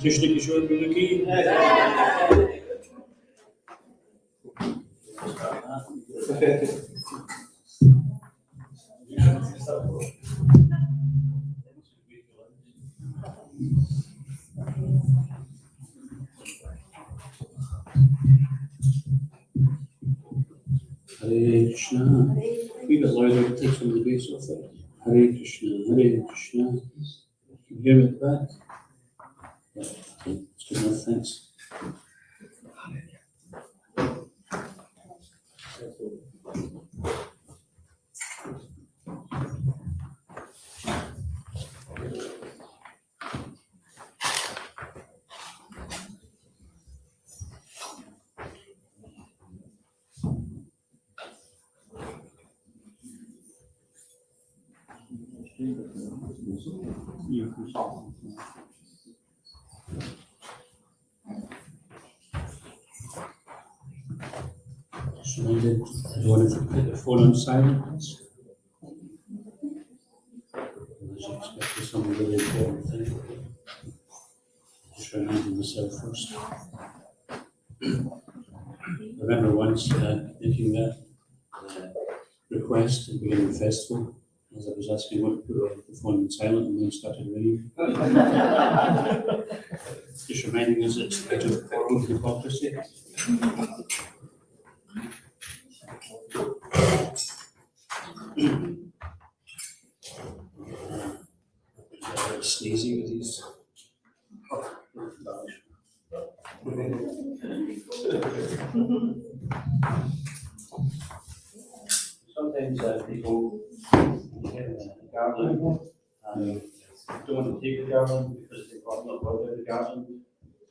Krishna Kishore Guru ki Hare Krishna. We got louder, take some of the bass off it. Hare Krishna, Hare Krishna. Can you hear me at the back? Yeah, okay. It's good enough, thanks. Just reminded everyone to put their phone on silent. As you expect for some really important thing. Just reminding myself first. I remember once making that request at the beginning of the festival, as I was asking what to put the phone on silent, and then it started ringing. Just reminding us it's a bit of oral hypocrisy. Sneezing with these. Sometimes people get a garland and don't want to take the garland because they've got not bothered the garland.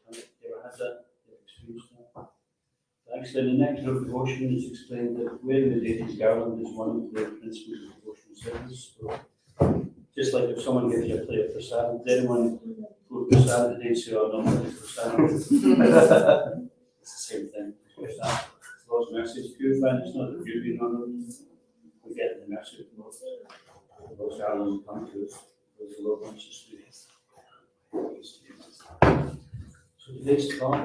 Have you ever had that experience? Actually, in the Nectar of Devotion, it's explained that wearing the deity's garland is one of the principles of devotional service. So, just like if someone gives you a plate of prasad, does anyone go to prasad and they say, oh, no, it's prasad? It's the same thing. Prasad. God's mercy is purifying, it's not that you're being honored. We get the mercy of God. God's garland come to us, because the Lord wants us to. So today's talk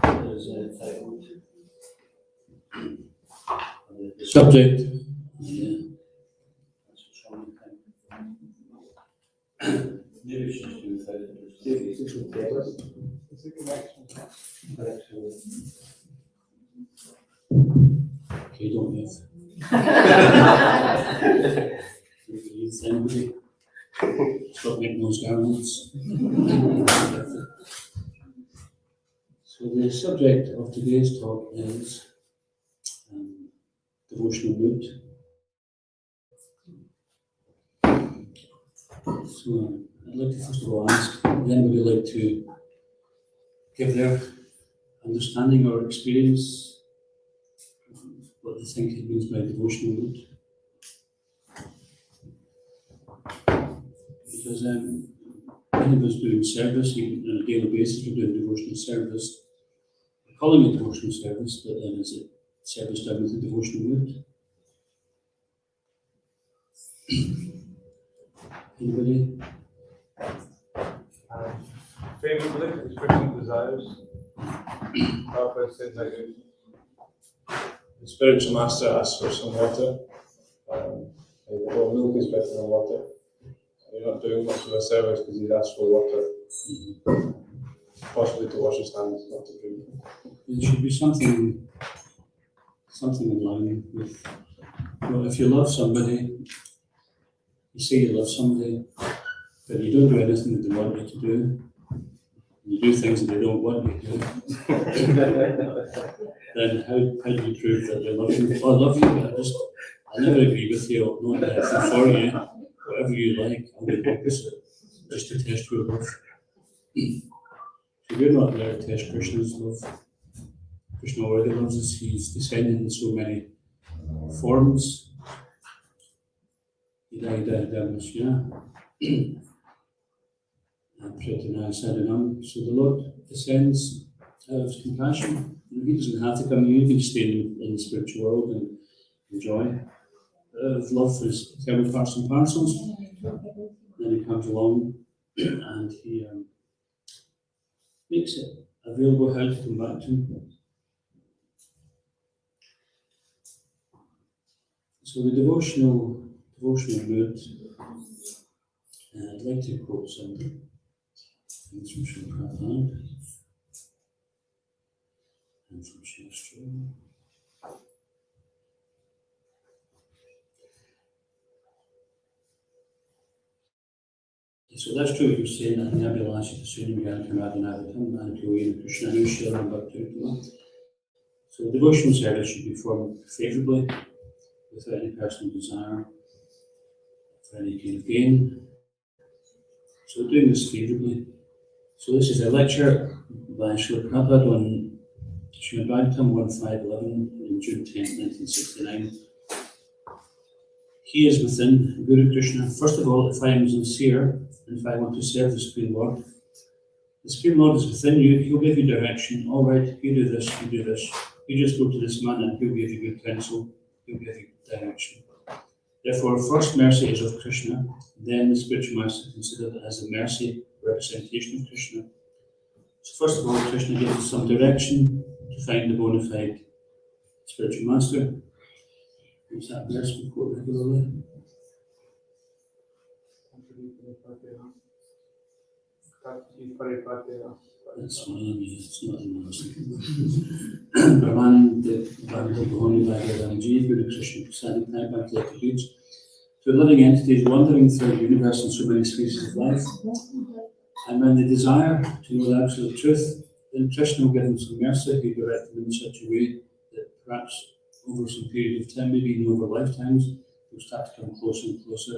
is titled the subject. Maybe we should just do without it. Okay, don't move. Anybody? Stop making those garments. So the subject of today's talk is devotional mood. So I'd like to first of all ask, would anybody like to give their understanding or experience what they think it means by devotional mood? Because many of us doing service, even on a daily basis, we're doing devotional service. We're calling it devotional service, but then is it service done with a devotional mood? Anybody? Favorite expression desires. Prabhupada said like the spiritual master asks for some water. Well, milk is better than water. You're not doing much of a service because he's asked for water. Possibly to wash his hands, not to drink. There should be something in line with, well, if you love somebody, you say you love somebody, but you don't do anything that they want you to do. You do things that they don't want you to do. Then how do you prove that they love you? Oh, I love you, but I never agree with you, not anything for you, whatever you like, I'll do the opposite, just to test your love. So we're not there to test Krishna's love. Krishna already loves us, he's descended in so many forms. So the Lord descends out of compassion. He doesn't have to come here, he can stay in the spiritual world and enjoy. Out of love for his eternal parts and parcels. Then he comes along and he makes it available how to come back to him. So the devotional mood, I'd like to quote some things from Sri Prabhupada and from Shastra. So that's true what you're saying, that Nabhilashi Sunim Ganakamadanavitam and Pyoyina Krishna Nushilam Bhakti. So devotional service should be formed favourably, without any personal desire for any kind of gain. So doing this favourably. So this is a lecture by Srila Prabhupada on Srimad Bhagavatam 1511 in June 10th, 1969. He is within Guru Krishna. First of all, if I am sincere and if I want to serve the Supreme Lord is within you, he'll give you direction. All right, you do this, you do this. You just go to this man and he'll give you good counsel, he'll give you direction. Therefore, first mercy is of Krishna, then the spiritual master considered as the mercy representation of Krishna. So first of all, Krishna gives us some direction to find the bona fide spiritual master. What's that verse we quote regularly? That's one of them, it's not in the Brahman, the Bhagavad Bhoni Bhagavatamji, Guru Krishna Prasadi Knai Bhakti Huge. To living entities wandering through the universe in so many spaces of life, and when they desire to know the absolute truth, then Krishna will give them some mercy, he will direct them in such a way that perhaps over some period of time, maybe even over lifetimes, they'll start to come closer and closer,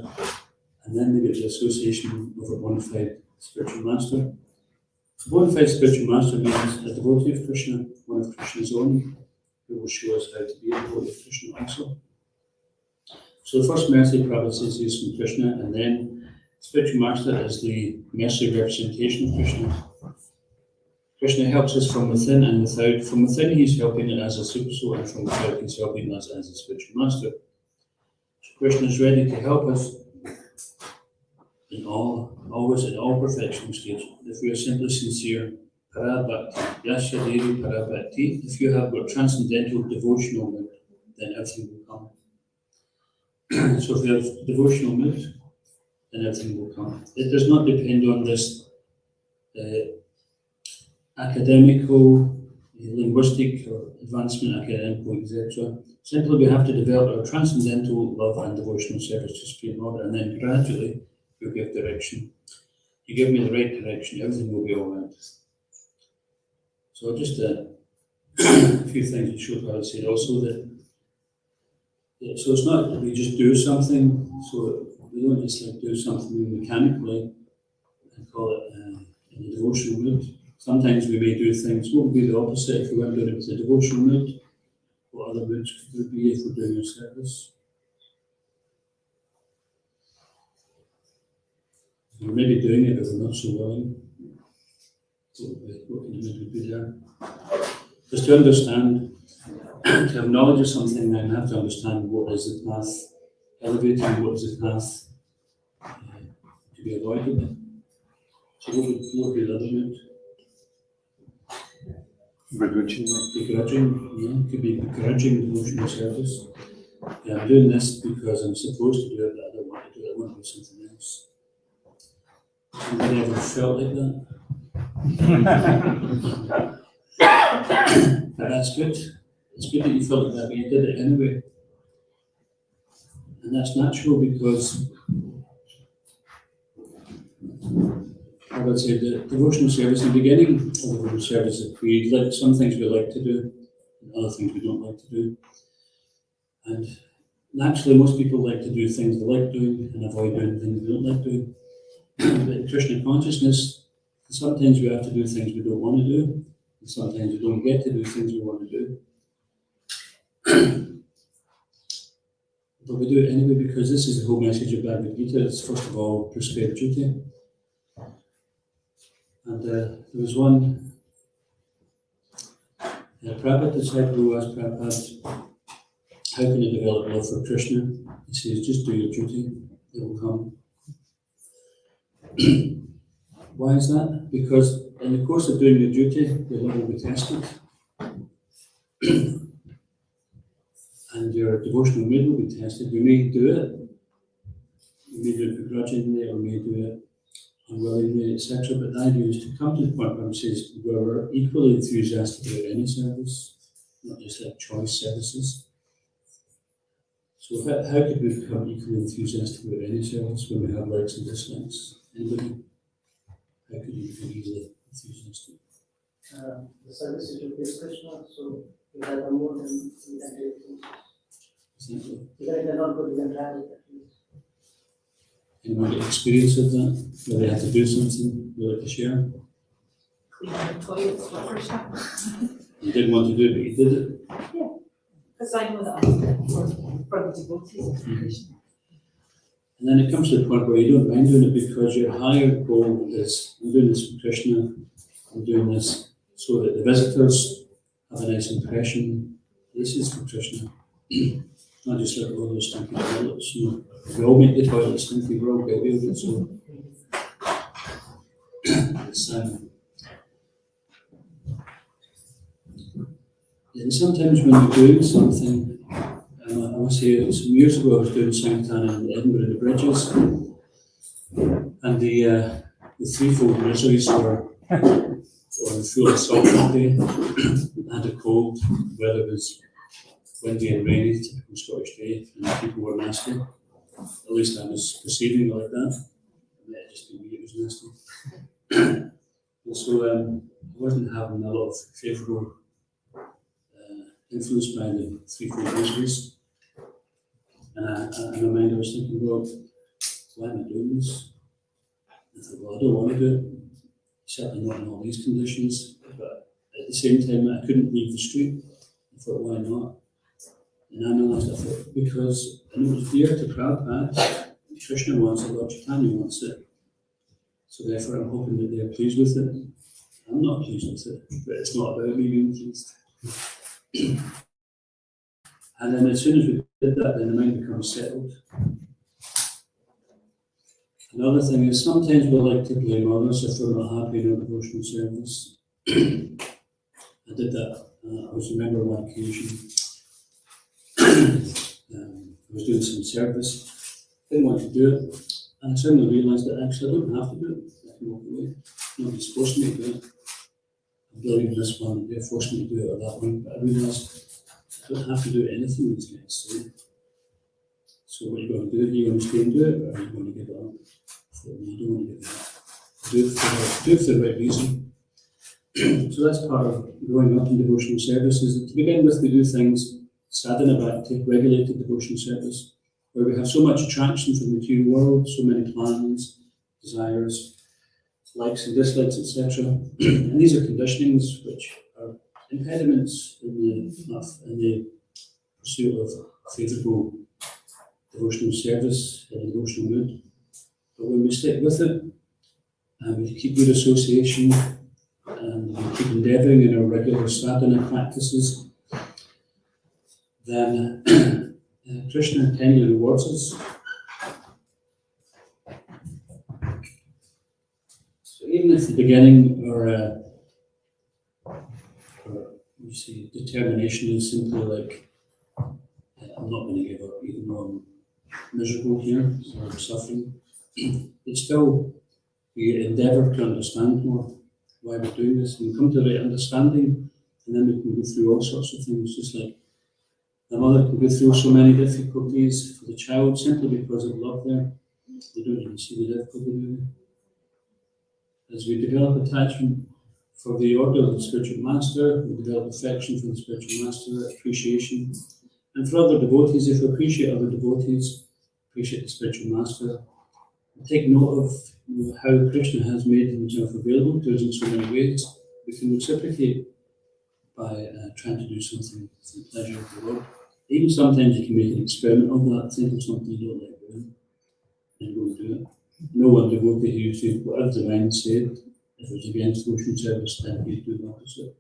and then they get the association of a bona fide spiritual master. A bona fide spiritual master means a devotee of Krishna, one of Krishna's own, who will show us how to be a devotee of Krishna also. So the first mercy Prabhupada says is from Krishna, and then spiritual master is the mercy representation of Krishna. Krishna helps us from within and without. From within he's helping it as a super soul, and from without he's helping us as a spiritual master. So Krishna is ready to help us in always in all perfection states. If we are simply sincere, parabhakti, yasya devi parabhakti, if you have got transcendental devotional mood, then everything will come. So if you have devotional mood, then everything will come. It does not depend on this academical, linguistic, or advancement, academical, etc. Simply we have to develop our transcendental love and devotional service to Supreme Lord, and then gradually you give direction. You give me the right direction, everything will be all right. So just a few things to show I would say also that so it's not that we just do something, so we don't just like do something mechanically and call it in a devotional mood. Sometimes we may do things, what would be the opposite if we weren't doing it with a devotional mood? What other moods could there be if we're doing a service? We're maybe doing it, but we're not so willing. What kind of mood would be there? Just to understand, to have knowledge of something, then I have to understand what is the path elevating, what is the path to be avoided. So what would be the other mood? Begrudging. Begrudging, could be begrudging devotional service. Yeah, I'm doing this because I'm supposed to do it, but I don't want to do it, I want to do something else. Anybody ever felt like that? But that's good. It's good that you felt like that, but you did it anyway. And that's natural because I would say the devotional service, in the beginning of the devotional service, we like some things we like to do, and other things we don't like to do. And naturally, most people like to do things they like doing and avoid doing things they don't like doing. But in Krishna consciousness, sometimes we have to do things we don't want to do, and sometimes we don't get to do things we want to do. But we do it anyway because this is the whole message of Bhagavad Gita. It's first of all prescribed duty. And there was one Prabhupada disciple who asked Prabhupada, how can you develop love for Krishna? He says, just do your duty, it will come. Why is that? Because in the course of doing your duty, your love will be tested. And your devotional mood will be tested. You may do it. You may do it begrudgingly or may do it unwillingly, etc. But the idea is to come to the point where it says we're equally enthusiastic about any service, not just like choice services. So how could we become equally enthusiastic about any service when we have likes and dislikes? Anybody? How could you become easily enthusiastic? The service is to please Krishna, so we have a more than we can do things. Exactly. Even if they're not good, we can try it at least. Anyone get experience of that? Where they had to do something they like to share? Clean the toilets for Krishna. You didn't want to do it, but you did it. Because I know that for the devotees of Krishna. And then it comes to the point where you don't mind doing it because your higher goal is, I'm doing this for Krishna, I'm doing this so that the visitors have a nice impression. This is for Krishna. Not just like all those stinky toilets. You know, we all make the toilets stinky, we're all guilty of it, so it's, and sometimes when you're doing something, I must say, some years ago I was doing Sankirtan in Edinburgh, the bridges, and the threefold miseries were on full assault that day. I had a cold, the weather was windy and rainy, typical Scottish day, and people were nasty. At least I was perceiving it like that. It might just be me, it was nasty. And so I wasn't having a lot of favourable influenced by the threefold miseries. And in my mind I was thinking, well, why am I doing this? And I thought, well, I don't want to do it. Certainly not in all these conditions. But at the same time, I couldn't leave the street. I thought, why not? And I analysed it, I thought, because I know it's dear to Prabhupada. Krishna wants it, Lord Chaitanya wants it. So therefore I'm hoping that they're pleased with it. I'm not pleased with it, but it's not about me being pleased. And then as soon as we did that, then the mind becomes settled. Another thing is sometimes we like to blame others if we're not happy in our devotional service. I did that. I remember one occasion. I was doing some service, didn't want to do it, and I suddenly realised that actually I don't have to do it. I can walk away. Nobody's forced me to do it. I'm blaming this one, they're forcing me to do it or that one, but I realised I don't have to do anything these guys say. So what are you going to do? Are you going to stay and do it, or are you going to give it up? I thought, no, I don't want to give it up. Do it for the right reason. So that's part of growing up in devotional service, is that to begin with we do things sadhana bhakti, regulated devotional service, where we have so much attraction from the material world, so many plans, desires, likes and dislikes, etc. And these are conditionings which are impediments in the pursuit of favourable devotional service and devotional mood. But when we stick with it, and we keep good association, and we keep endeavouring in our regular sadhana practices, then Krishna kindly rewards us. So even if the beginning or you see determination is simply like, I'm not going to give up even though I'm miserable here or I'm suffering, but still we endeavour to understand more why we're doing this and come to the right understanding, and then we can go through all sorts of things, just like the mother can go through so many difficulties for the child simply because of love there. They don't even see the difficulty, do they? As we develop attachment for the order of the spiritual master, we develop affection for the spiritual master, appreciation, And for other devotees, if we appreciate other devotees, appreciate the spiritual master, take note of how Krishna has made himself available to us in so many ways. We can reciprocate by trying to do something for the pleasure of the Lord. Even sometimes you can make an experiment of that, think of something you don't like doing, and go and do it. No one devotee who used to, whatever the mind said, if it was against devotional service, then he'd do the opposite.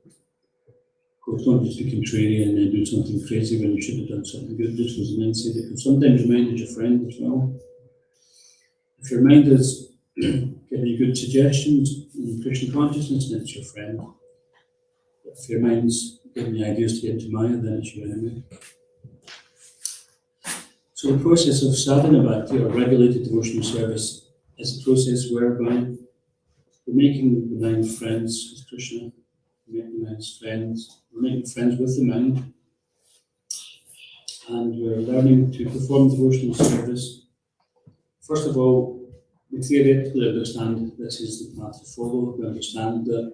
Of course, don't just be contrary and then do something crazy when you should have done something good, just as the mind said it. Because sometimes your mind is your friend as well. If your mind is giving you good suggestions in Krishna consciousness, then it's your friend. If your mind's giving you ideas to get into Maya, then it's your enemy. So the process of sadhana bhakti, or regulated devotional service, is a process whereby we're making the mind friends with Krishna, we're making the mind's friends, we're making friends with the mind, and we're learning to perform devotional service. First of all, we theoretically understand this is the path to follow. We understand that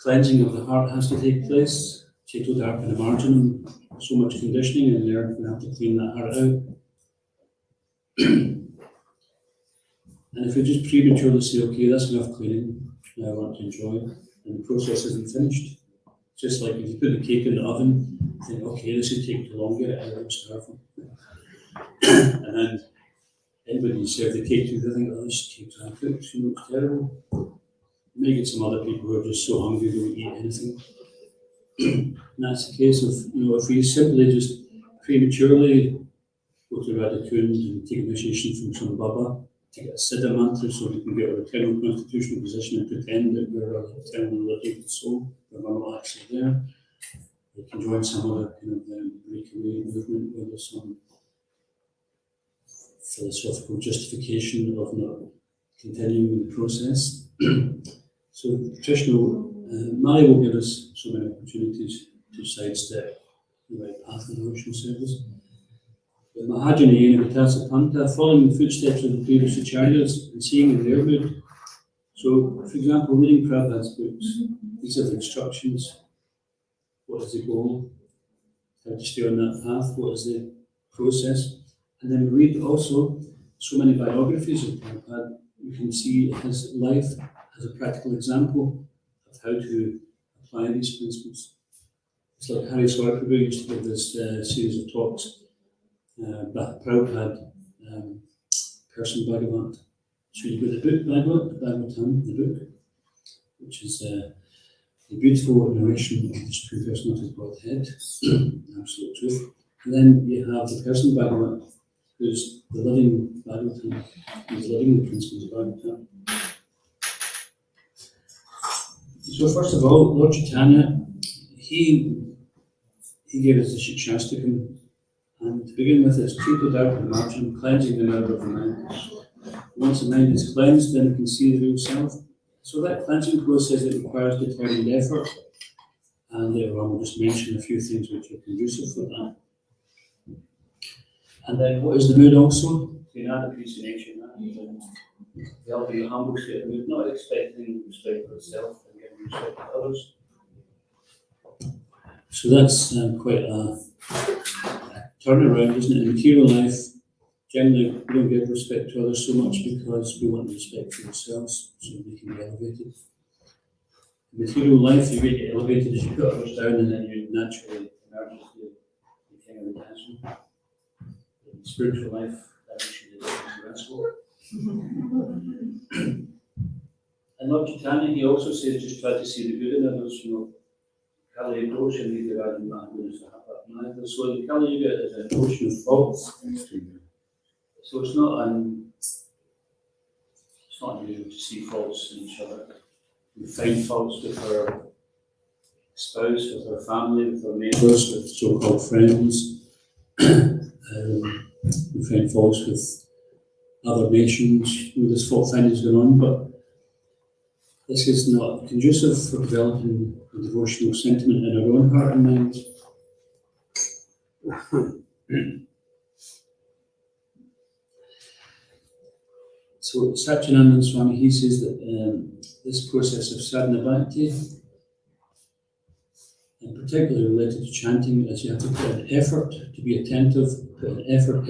cleansing of the heart has to take place. Cheto Darpana Marjanam, so much conditioning in there, we have to clean that heart out. And if we just prematurely say, okay, that's enough cleaning, now I want to enjoy, and the process isn't finished. Just like if you put the cake in the oven, you think, okay, this will take too long, get it out, I'm starving. And then anybody you serve the cake to, they think, oh, this cake's uncooked, it looks terrible. You may get some other people who are just so hungry they won't eat anything. And that's the case of, if we simply just prematurely go to Radhakund and take initiation from some Baba, to get a Siddha mantra so we can get our eternal constitutional position and pretend that we're an eternal liberated soul, but we're not actually there. We can join some other kind of breakaway movement where there's some philosophical justification of not continuing the process. So Krishna, Maya will give us so many opportunities to sidestep the right path of devotional service. But Mahajanayena Vitasa Panta, following the footsteps of the previous acharyas and seeing in their mood. So, for example, reading Prabhupada's books, these are the instructions. What is the goal? How to stay on that path? What is the process? And then we read also so many biographies of Prabhupada. You can see his life as a practical example of how to apply these principles. It's like Hari Swarprabhu used to give this series of talks, Prabhupada, Person Bhagavat. So you've got the book Bhagavatam, the book, which is the beautiful narration of the Supreme Personality of Godhead, absolute truth. And then you have the Person Bhagavat, who's the living Bhagavatam, who's living the principles of Bhagavatam. So first of all, Lord Chaitanya, he gave us the Shikshastakam, and to begin with, it's treated out of the margin, cleansing the matter of the mind. Once the mind is cleansed, then you can see the real self. So that cleansing process, it requires determined effort, and later on we'll just mention a few things which are conducive for that. And then what is the mood also? The appreciation, there'll be a humble state of mood, not expecting respect for itself and giving respect to others. So that's quite a turnaround, isn't it? In material life, generally we don't give respect to others so much because we want respect for ourselves so we can be elevated. In material life, you get elevated as you put others down and then you naturally emerge as the king of the castle. In spiritual life, that usually is the principle. And Lord Chaitanya, he also says just try to see the good in others, Kali Dosha Nidhi So the Kali Yuga is an ocean of faults. So it's not unusual to see faults in each other. We find faults with our spouse, with our family, with our neighbours, with so-called friends. We find faults with other nations. This fault finding is going on, but this is not conducive for developing a devotional sentiment in our own heart and mind. So Satyanandan Swami, he says that this process of sadhana bhakti and particularly related to chanting, is you have to put an effort to be attentive, put an effort,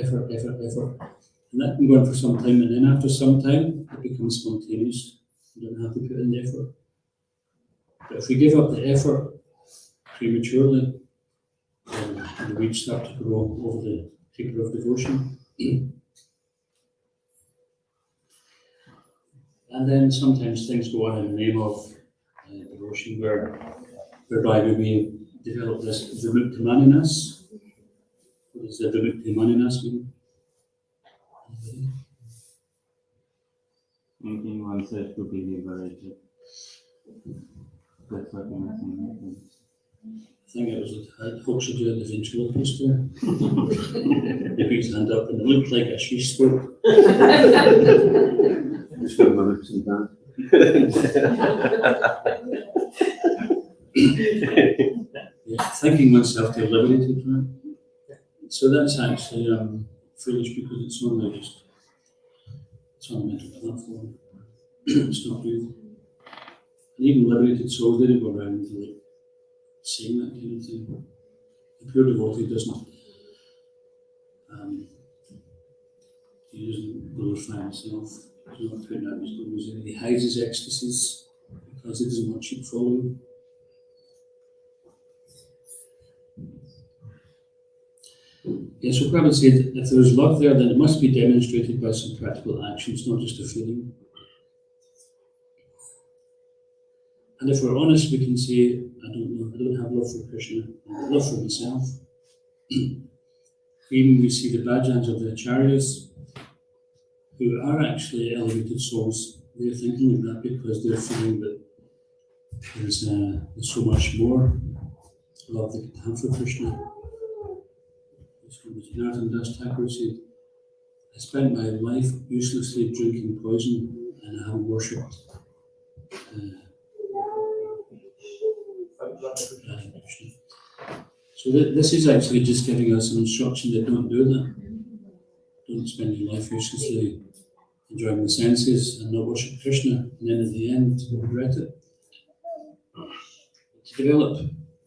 and that can go on for some time, and then after some time, it becomes spontaneous. You don't have to put in the effort. But if we give up the effort prematurely, then the weeds start to grow over the paper of devotion. And then sometimes things go on in the name of devotion, whereby we develop this vimukti-maninas. What does the vimukti-maninas mean? Making oneself to be liberated. That's what I'm saying. I think it was Hoxha the ventriloquist there. He put his hand up and it looked like a she spoke. Just got my lips and down. Yeah, thinking oneself to be liberated from it. So that's actually foolish because it's only just it's on a mental platform. It's not real. And even liberated souls, they don't go around like saying that kind of thing. The pure devotee doesn't he doesn't glorify himself. He's not putting out his glories. He hides his ecstasies because he doesn't want you to follow him. Yeah, so Prabhupada said, if there is love there, then it must be demonstrated by some practical actions, not just a feeling. And if we're honest, we can say, I don't have love for Krishna, I have love for myself. Even we see the bhajans of the acharyas, who are actually elevated souls, they're thinking of that because they're feeling that there's so much more love they can have for Krishna. Kirtan Thakur said, I spent my life uselessly drinking poison and I haven't worshipped Krishna. So this is actually just giving us an instruction that don't do that. Don't spend your life uselessly enjoying the senses and not worship Krishna, and then at the end regret it. To develop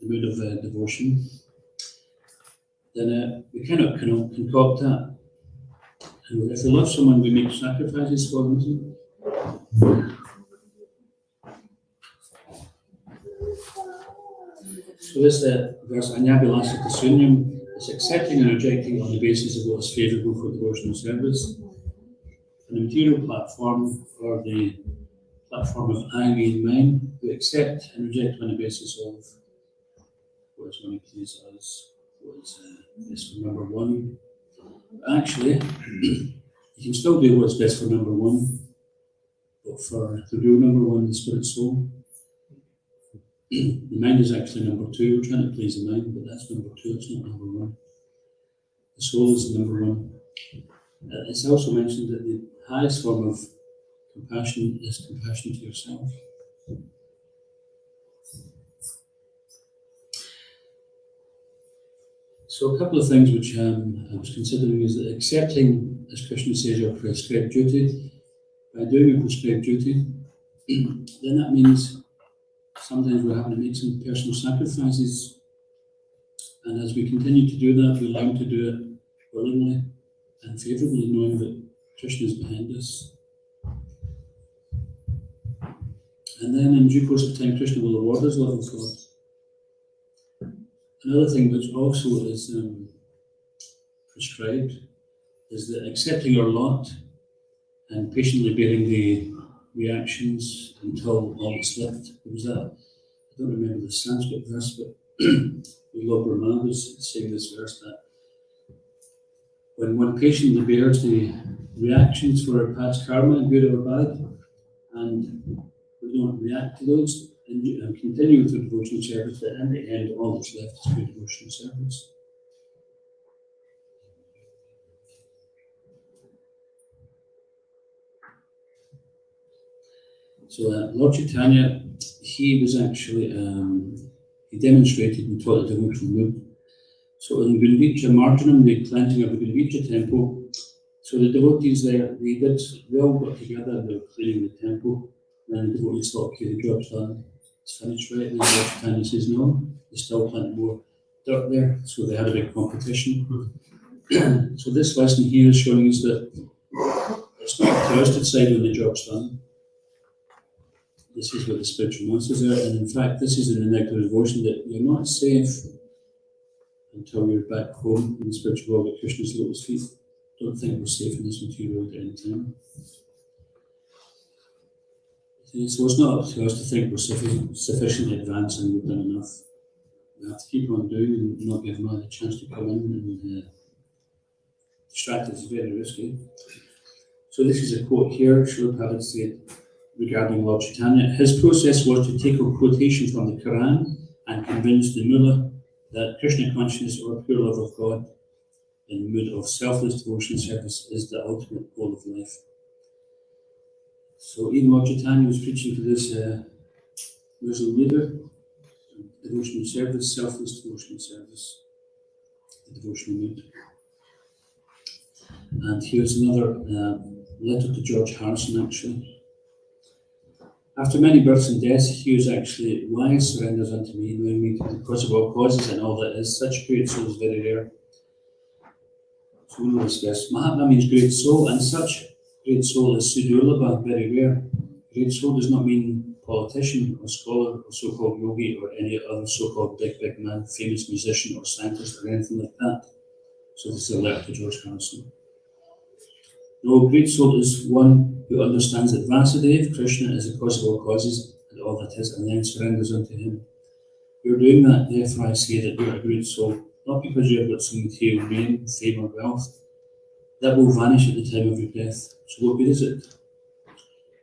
the mood of devotion, then we cannot concoct that. And if we love someone, we make sacrifices for them, isn't it? So this verse, Anyabilasita Sunyam, is accepting and rejecting on the basis of what is favourable for devotional service. On the material platform, or the platform of I, me, and mine, we accept and reject on the basis of what is going to please us, what is best for number one. But actually, you can still do what's best for number one, but for the real number one, the spirit soul, the mind is actually number two. We're trying to please the mind, but that's number two, it's not number one. The soul is number one. It's also mentioned that the highest form of compassion is compassion to yourself. So a couple of things which I was considering is that accepting, as Krishna says, your prescribed duty, by doing a prescribed duty, then that means sometimes we're having to make some personal sacrifices, and as we continue to do that, we learn to do it willingly and favourably, knowing that Krishna is behind us. And then in due course of time, Krishna will award us love of God. Another thing which also is prescribed is that accepting our lot and patiently bearing the reactions until all is left. There was that, I don't remember the Sanskrit verse, but Lord Brahma was saying this verse that when one patiently bears the reactions for our past karma, good or bad, and we don't react to those, and continue with the devotional service, that in the end all that's left is good devotional service. So Lord Chaitanya, he was actually, he demonstrated and taught the devotional mood. So in Gundicha Marjanam, the cleansing of the Gundicha temple, so the devotees there, they all got together and they were cleaning the temple, and the devotees thought, okay, the job's done. it's finished right, and then Lord Chaitanya says no, there's still plenty more dirt there, so they had a big competition. So this lesson here is showing us that it's not up to us to decide when the job's done. This is what the spiritual masters are, and in fact, this is in the nectar devotion that you're not safe until you're back home in the spiritual world at Krishna's lotus feet. Don't think we're safe in this material at any time. So it's not up to us to think we're sufficiently advanced and we've done enough. We have to keep on doing and not give them a chance to come in and distract us. It's very risky. So this is a quote here, Srila Prabhupada said regarding Lord Chaitanya. His process was to take a quotation from the Quran and convince the mullah that Krishna consciousness or pure love of God in the mood of selfless devotion service is the ultimate goal of life. So even Lord Chaitanya was preaching to this Muslim leader, devotional service, selfless devotional service, the devotional mood. And here's another letter to George Harrison actually. After many births and deaths, he was actually wise, surrenders unto me, knowing me because of all causes and all that is. Such great soul is very rare. So we know this best. Mahatma means great soul, and such great soul is Sudurlabha, very rare. Great soul does not mean politician or scholar or so-called yogi or any other so-called big man, famous musician or scientist or anything like that. So this is a letter to George Harrison. No, great soul is one who understands that Vasudeva, Krishna, is the cause of all causes and all that is, and then surrenders unto him. You're doing that, therefore I say that you're a great soul, not because you have got some material name, fame, or wealth. That will vanish at the time of your death. So what good is it?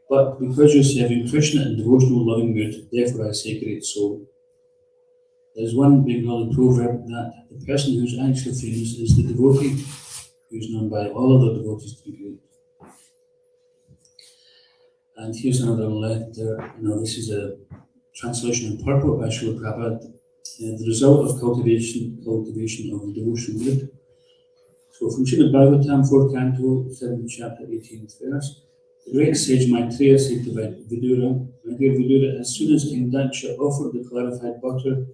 But because you're serving Krishna in devotional loving mood, therefore I say great soul. There's one Bengali proverb that the person who's actually famous is the devotee, who's known by all other devotees to be great. And here's another letter. This is a translation in purport by Srila Prabhupada. The result of cultivation of the devotional mood. So from Srimad Bhagavatam, 4th canto, 7th chapter, 18th verse. The great sage Maitreya said to Vidura, my dear Vidura, as soon as King Daksha offered the clarified butter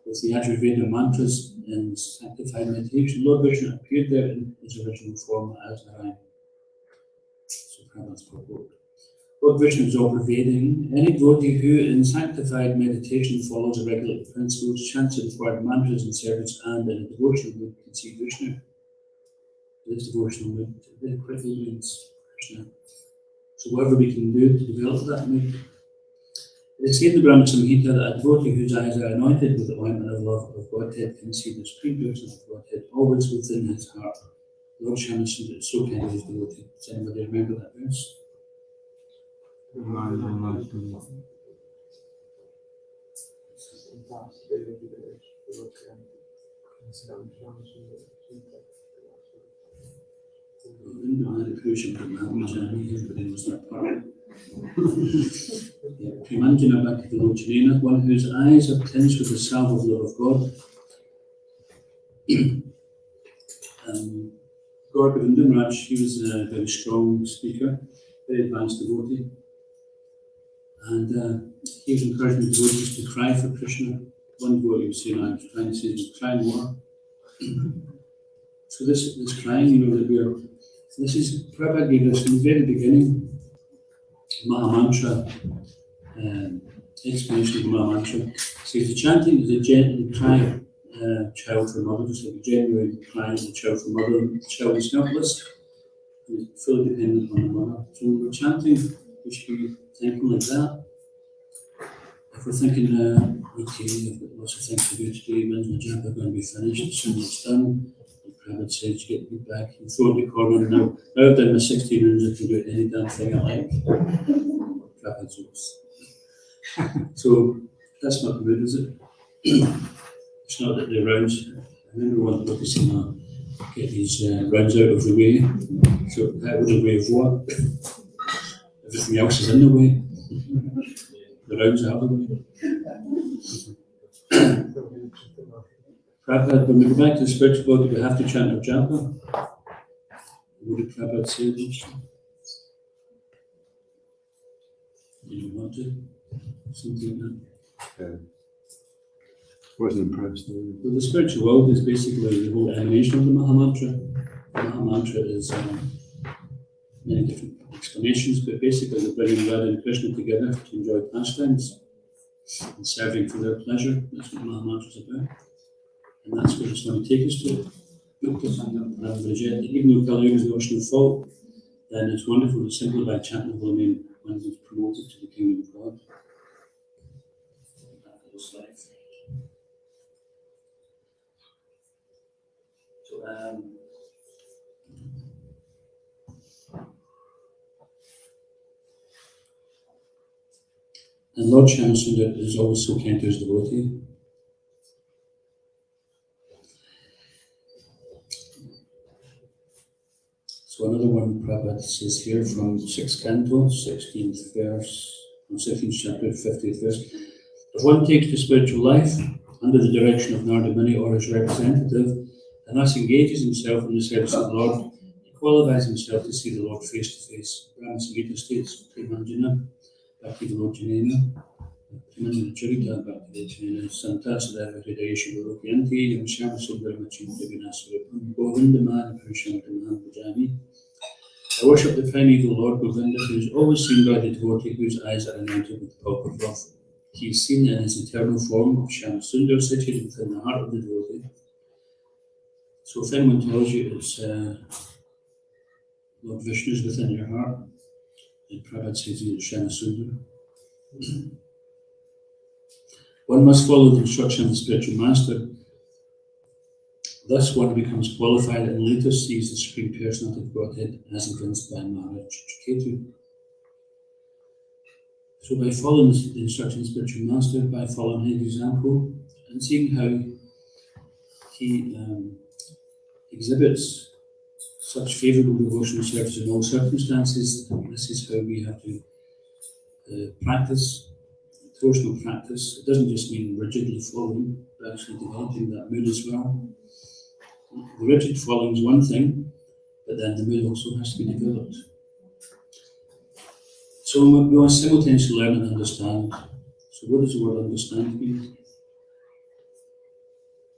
with the Ayurveda mantras in sanctified meditation, Lord Vishnu appeared there in his original form as Narayan. So Prabhupada's purport. Lord Vishnu is all-pervading. Any devotee who in sanctified meditation follows the regular principles, chants the required mantras in service and in a devotional mood can see Vishnu. This devotional mood very quickly means Krishna. So whatever we can do to develop that mood. It is said in the Brahma Samhita that a devotee whose eyes are anointed with the ointment of love of Godhead can see the supreme person of Godhead always within his heart. Lord Shanasundar is so kind of his devotee. Does anybody remember that verse? I didn't know I had a crucial Mahatma, but it was not part. Primanjana Bhakti Vilochanena, one whose eyes are tinged with the salve of love of God. Gaur Govinda Maharaj, he was a very strong speaker, very advanced devotee. And he was encouraging devotees to cry for Krishna. One devotee was saying, I was trying to say, cry more. So this crying, that this is, Prabhupada gave us from the very beginning, Mahamantra, explanation of the Mahamantra. Says the chanting is a gentle cry child for mother, just like a genuine cry of a child for mother. The child is helpless and is fully dependent on the mother. So when we're chanting, we should be thinking like that. If we're thinking, okay, I've got lots of things to do today, when's my japa going to be finished? As soon as it's done, Prabhupada said, you get me back and throw it in the corner. Now I've done my 16 rounds, I can do any damn thing I like. Prabhupada jokes. So that's not good, is it? It's not that the rounds, I remember one devotee get these rounds out of the way. So out of the way of what? Everything else is in the way. The rounds are the way. Prabhupada, when we go back to the spiritual world, do we have to chant our japa? What did Prabhupada say this? You don't want to? Something like that. Wasn't impressed. Well, the spiritual world is basically the whole emanation of the Mahamantra. The Mahamantra is many different explanations, but basically they're bringing Radha and Krishna together to enjoy pastimes and serving for their pleasure. That's what the Mahamantra is about. And that's where it's going to take us to. Even though Kali Yuga is the ocean of fault, then it's wonderful that simply by chanting the holy name, one is promoted to the kingdom of God. Marvelous life. So, and Lord Shyamsundar is always so kind to his devotee. So another one Prabhupada says here from 6th canto, 16th verse, 16th chapter, 50th verse. If one takes to spiritual life under the direction of Narada Muni or his representative, and thus engages himself in the service of the Lord, he qualifies himself to see the Lord face to face. Brahma Samhita states, Premanjana, Bhakti Vilochanena, Premanjana Charita, Bhakti Vilochanena, Santasadeva Hridayesha Vilokyanti, Yamshama Subramachinta Vinasvarapam, Govindamana Purushamatamaham Bhajami. I worship the primeval Lord Govinda, who is always seen by the devotee whose eyes are anointed with the pulp of love. He is seen in his eternal form of Shyamsundar, situated within the heart of the devotee. So if anyone tells you it's Lord Vishnu is within your heart, then Prabhupada says it's Shyamsundar. One must follow the instruction of the spiritual master. Thus one becomes qualified and later sees the Supreme Personality of Godhead as evinced by Maharaj Ketu. So by following the instruction of the spiritual master, by following his example, and seeing how he exhibits such favourable devotional service in all circumstances, this is how we have to practice devotional practice. It doesn't just mean rigidly following, but actually developing that mood as well. The rigid following is one thing, but then the mood also has to be developed. So we want to simultaneously learn and understand. So what does the word understand mean?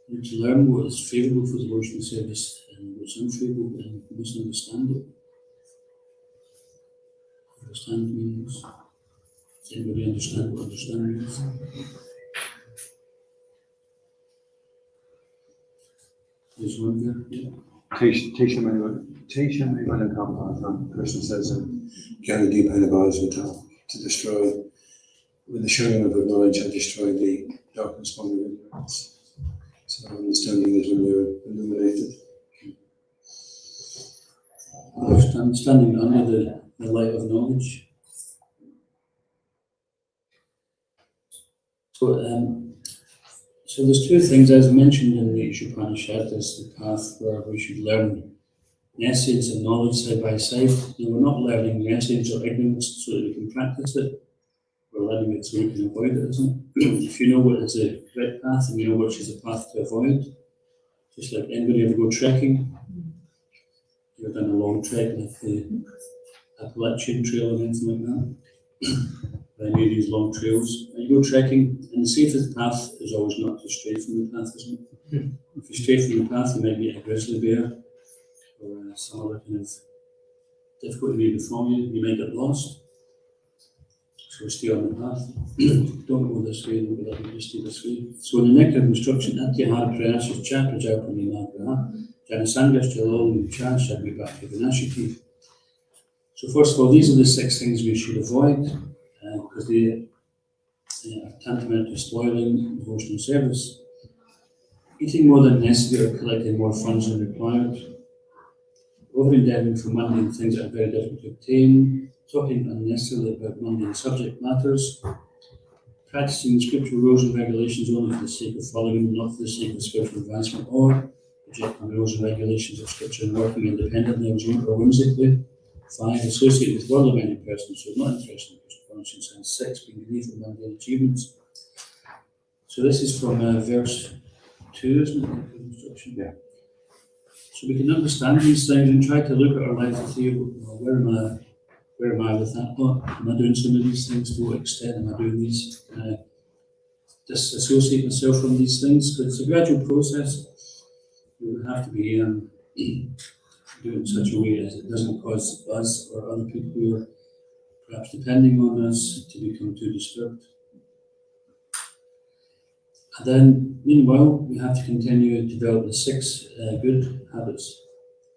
We need to learn what is favourable for devotional service and what's unfavourable, and we must understand it. Understand means. Does anybody understand what understand means? There's one there, yeah. Krishna says in Jnana Bhagavatam to destroy, with the shining of knowledge, I destroy the darkness from the ignorance. So understanding is when they're illuminated. Standing under the light of knowledge. So there's two things, as mentioned in the Upanishad, there's the path where we should learn nescience and knowledge side by side. Now we're not learning nescience or ignorance so that we can practice it. We're learning it so we can avoid it, isn't it? If you know what is a right path and you know which is a path to avoid, just like anybody ever go trekking, you've done a long trek like the Appalachian Trail or anything like that. Any of these long trails, and you go trekking, and the safest path is always not to stray from the path, isn't it? If you stray from the path, you might meet a grizzly bear or some other kind of difficulty may befall you. You might get lost. So stay on the path. Don't go this way, don't go that way, just stay this way. So in the nectar of instruction, Atyahara Prayasya Cha Prajapani Nagraha Janasangas Jalol Cha Shadvi Bhakti Vinashiti. So first of all, these are the 6 things we should avoid, because they are tantamount to spoiling devotional service. Eating more than necessary or collecting more funds than required. Over-endeavouring for mundane things that are very difficult to obtain. Talking unnecessarily about mundane subject matters. Practicing the scriptural rules and regulations only for the sake of following them, not for the sake of spiritual advancement, or rejecting the rules and regulations of scripture and working independently or whimsically. 5. Associate with worldly-minded persons who are not interested in Krishna consciousness. And 6. Being believed in mundane achievements. So this is from verse 2, isn't it? Instruction. Yeah. So we can understand these things and try to look at our life and see, well, where am I with that? Am I doing some of these things? To what extent am I doing these? disassociate myself from these things, because it's a gradual process. We would have to be do it in such a way as it doesn't cause us or other people who are perhaps depending on us to become too disturbed. And then, meanwhile, we have to continue to develop the 6 good habits,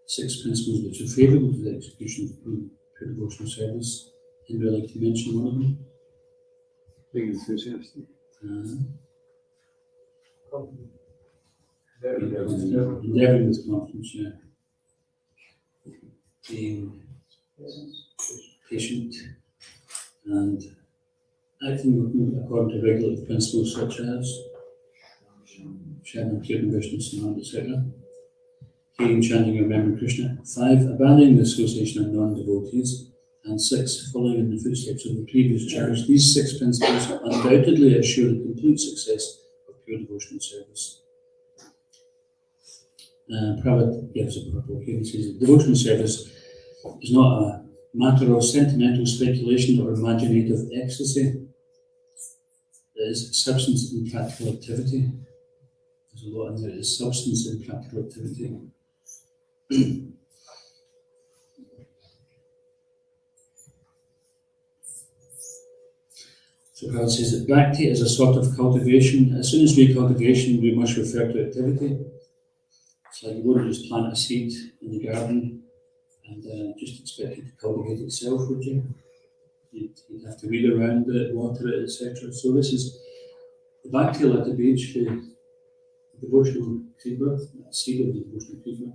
6 principles which are favourable to the execution of pure devotional service. Anybody like to mention one of them? Being enthusiastic. Endeavouring with confidence, yeah. Being patient and acting according to regulative principles such as Sharing, Kirtan, devotional, etc. Hearing, chanting, and remembering Krishna. 5. Abandoning the association of non-devotees. And 6. Following in the footsteps of the previous church. These 6 principles undoubtedly assure the complete success of pure devotional service. Prabhupada gives a purport here. He says, devotional service is not a matter of sentimental speculation or imaginative ecstasy. It is substance and practical activity. There's a lot in there. It is substance and practical activity. So Prabhupada says that bhakti is a sort of cultivation. As soon as we cultivation, we must refer to activity. It's like you wouldn't just plant a seed in the garden and just expect it to cultivate itself, would you? You'd have to weed around it, water it, etc. So this is the bhakti like the beach, the devotional creeper, that seed of the devotional creeper,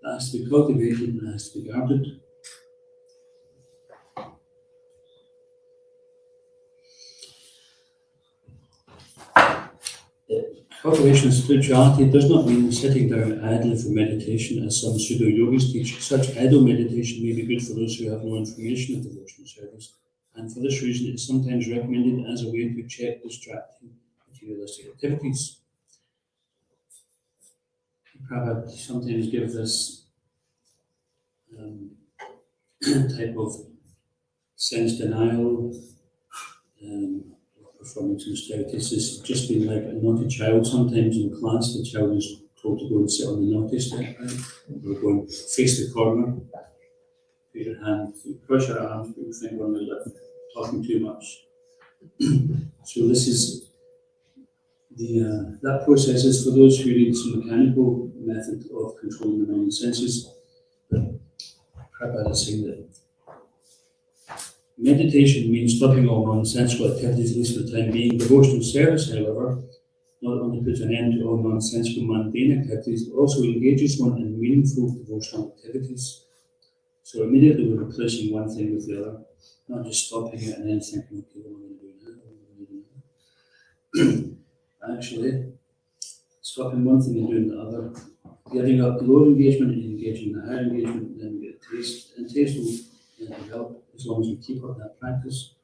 that has to be cultivated and that has to be guarded. Cultivation of spirituality does not mean sitting down idly for meditation, as some pseudo-yogis teach. Such idle meditation may be good for those who have no information of devotional service, and for this reason it is sometimes recommended as a way to check distracting materialistic activities. Prabhupada sometimes gives this type of sense denial, performing some austerities. It's just been like a naughty child. Sometimes in class, the child is told to go and sit on the naughty step, right? Or go and face the corner, put your hand, cross your arms, put your finger on the lip, talking too much. So this is that process is for those who need some mechanical method of controlling the mind and senses. But Prabhupada is saying that meditation means stopping all nonsensical activities, at least for the time being. Devotional service, however, not only puts an end to all nonsensical mundane activities, but also engages one in meaningful devotional activities. So immediately we're replacing one thing with the other, not just stopping it and then thinking, okay, what am I going to do now? Actually, stopping one thing and doing the other, giving up the lower engagement and engaging the higher engagement, then we get a taste, and taste will develop as long as we keep up that practice.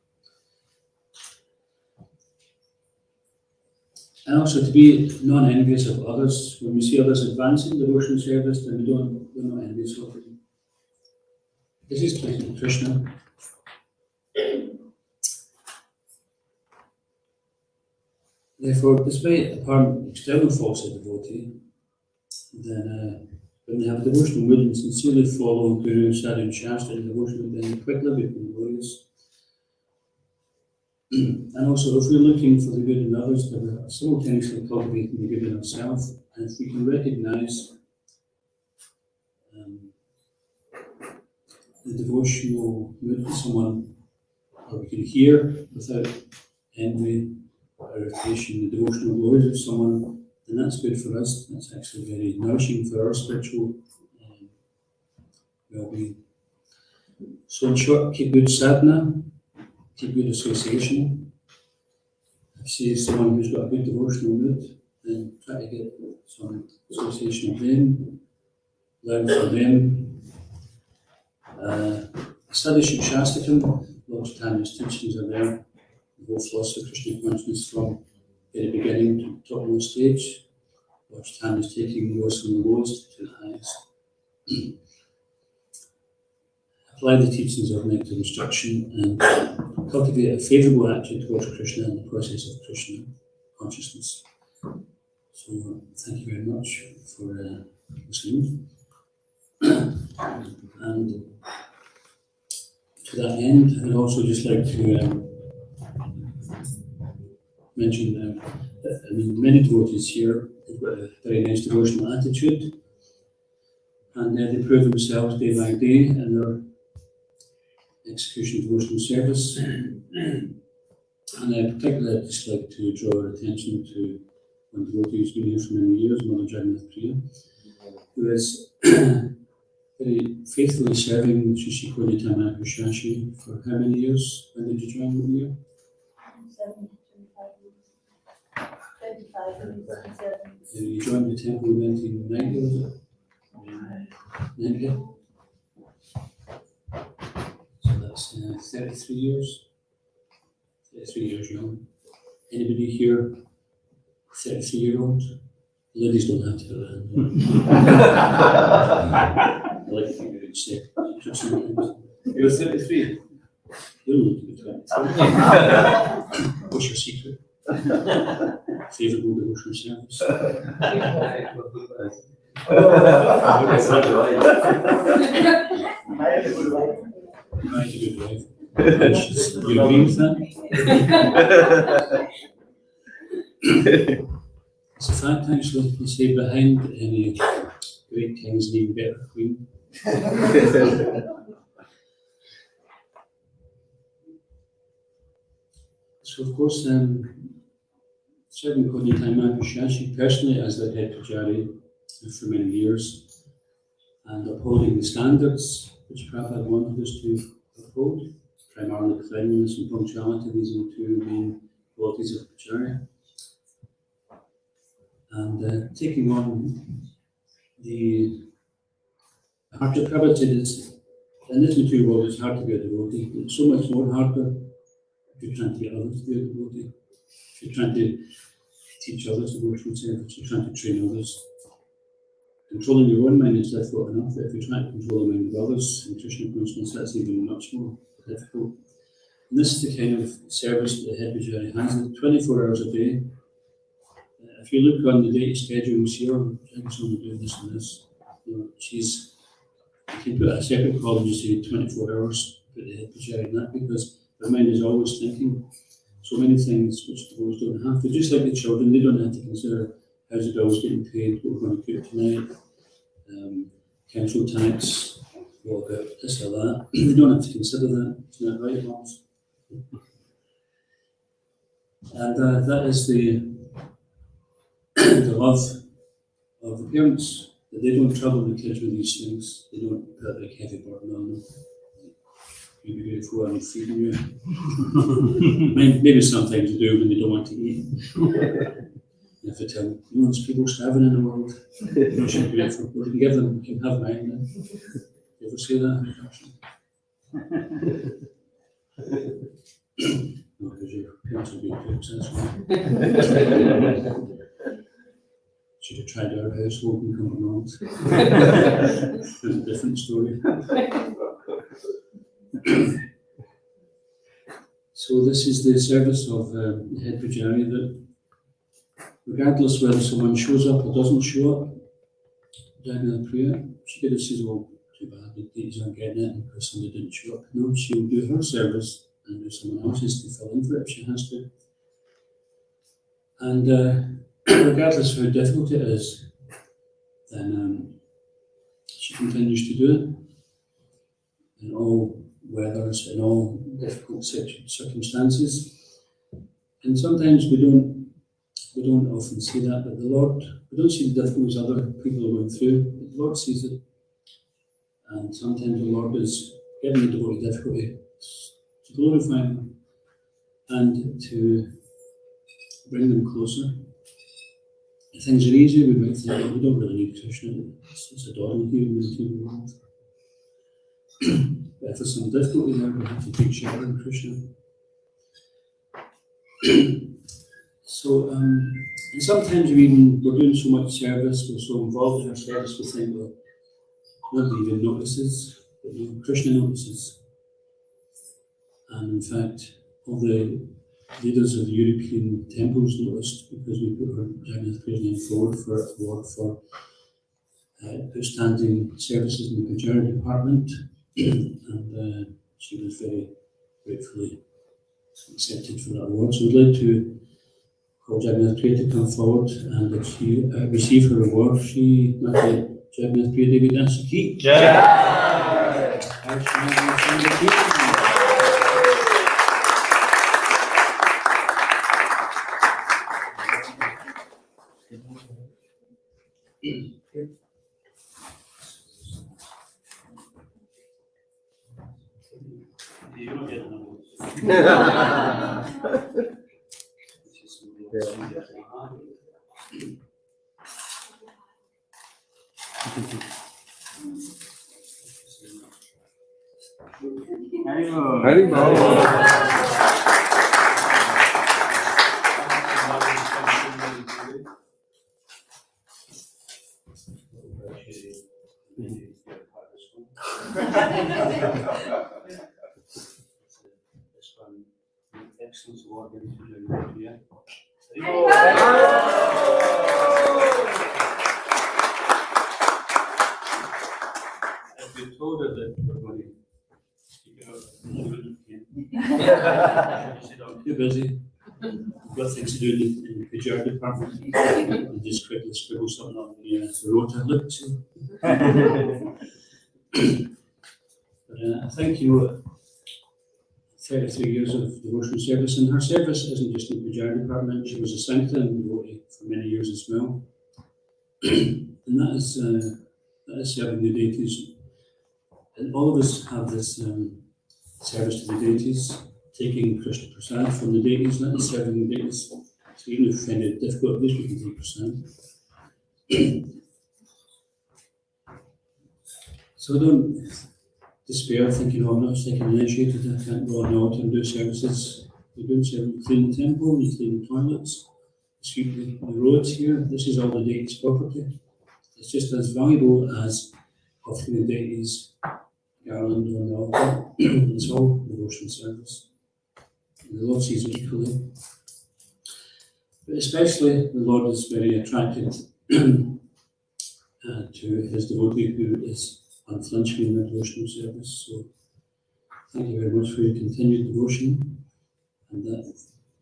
And also to be non-envious of others. When we see others advancing devotional service, then we're not envious of them. This is pleasing to Krishna. Therefore, despite apparent external faults of devotee, then when they have a devotional mood and sincerely follow Guru, Sadhu and Shastra in devotion, then quickly become glorious. And also, if we're looking for the good in others, then we're simultaneously cultivating the good in ourselves. And if we can recognize the devotional mood of someone, or we can hear without envy or irritation the devotional glories of someone, then that's good for us. That's actually very nourishing for our spiritual well-being. So in short, keep good sadhana, keep good association. If you see someone who's got a good devotional mood, then try to get some association with them, learn from them. Study Shastakam, Lord Chaitanya's teachings are there. The whole philosophy of Krishna consciousness from the very beginning to the topmost stage. Lord Chaitanya is taking the lowest from the lowest to the highest. Apply the teachings of negative instruction and cultivate a favourable attitude towards Krishna and the process of Krishna consciousness. So thank you very much for listening. And to that end, I'd also just like to mention that many devotees here have got a very nice devotional attitude, and they prove themselves day by day in their execution of devotional service. And I particularly just like to draw our attention to one devotee who's been here for many years, Mother Jagannath Priya, who is very faithfully serving Sri Kodita Mahaprabhu Shashi for how many years? When did you join the year? 25 years. You joined the temple in 1990, was it? 90? So that's 33 years. 33 years young. Anybody here 33-year-old? Ladies don't have to have that. I like to think you'd say. You're 33. You'll look to be 23. What's your secret? Favourable devotional service. I had a good wife. Right, a good wife. You agree with that? It's a fact, actually. You say behind any great king is an even better queen. So, of course, serving Kodita Mahaprabhu Shashi personally as the head pujari for many years, and upholding the standards which Prabhupada wanted us to uphold, primarily cleanliness and punctuality. These are the two main qualities of pujari. And taking on the hardship. Prabhupada said in this material world it's hard to be a devotee. It's so much more harder if you're trying to get others to be a devotee. If you're trying to teach others devotional service, you're trying to train others. Controlling your own mind is difficult enough, but if you're trying to control the mind of others in Krishna consciousness, that's even much more difficult. And this is the kind of service that the head pujari has, 24 hours a day. If you look on the daily schedule, you see her, she's only doing this and this. You know, you can put a separate column, you say 24 hours, put the head pujari in that, because their mind is always thinking so many things which the boys don't have to. Just like the children, they don't have to consider how's the bills getting paid, what we're going to cook tonight, council tax, what about this or that. They don't have to consider that. Isn't that right, Moms? And that is the love of the parents, that they don't trouble the kids with these things. They don't put a big heavy burden on them. You'd be grateful I'm feeding you. Maybe sometimes they do when they don't want to eat. If they tell them, there's people starving in the world, you should be grateful. We can give them, we can have mine then. You ever say that? No, because your parents will be too successful. Should have tried our household and come along. There's a different story. So this is the service of the head pujari, that regardless whether someone shows up or doesn't show up, Jagannath Priya, she could have said, well, too bad, the days aren't getting it because somebody didn't show up. No, she'll do her service and do someone else's to fill in for it if she has to. And regardless of how difficult it is, then she continues to do it in all weathers, in all difficult circumstances. And sometimes we don't often see that, but the Lord, we don't see the difficulties other people are going through, but the Lord sees it. And sometimes the Lord is giving the devotee difficulty to glorify them and to bring them closer. If things are easy, we might think, oh, we don't really need Krishna, it's a dawdle here in the material world. But if there's some difficulty there, we have to take shelter in Krishna. So, and sometimes we're doing so much service, we're so involved in our service, we think, well, nobody even notices, but Krishna notices. And in fact, all the leaders of the European temples noticed because we put her Jagannath President forward for an award for outstanding services in the Pujari department, and she was very gratefully accepted for that award. So we'd like to call Jagannath Priya to come forward, and if she receive her award, she Jagannath Priya Devi Dasa Ki Jai. You don't get Excellence award given to Jagannath Priya. I've been told her that we're going to keep it out. She wouldn't again. She said, I'm too busy. I've got things to do in the Pujari department. And just quickly scribble something on the rota. Look, so. But I think, 33 years of devotional service, and her service isn't just in the Pujari department. She was a Sankirtan devotee for many years as well. And that is serving the deities. And all of us have this service to the deities, taking Krishna Prasad from the deities, that is serving the deities. So even if we find it difficult, at least we can take Prasad. So don't despair thinking, oh, I'm not second initiated, I can't go on altar and do services. We do service, we clean the temple, we clean the toilets, we sweep the roads here. This is all the deities' property. It's just as valuable as offering the deities garland on the altar. It's all devotional service. And the Lord sees it equally. But especially the Lord is very attracted to his devotee who is unflinching in their devotional service. So thank you very much for your continued devotion, and that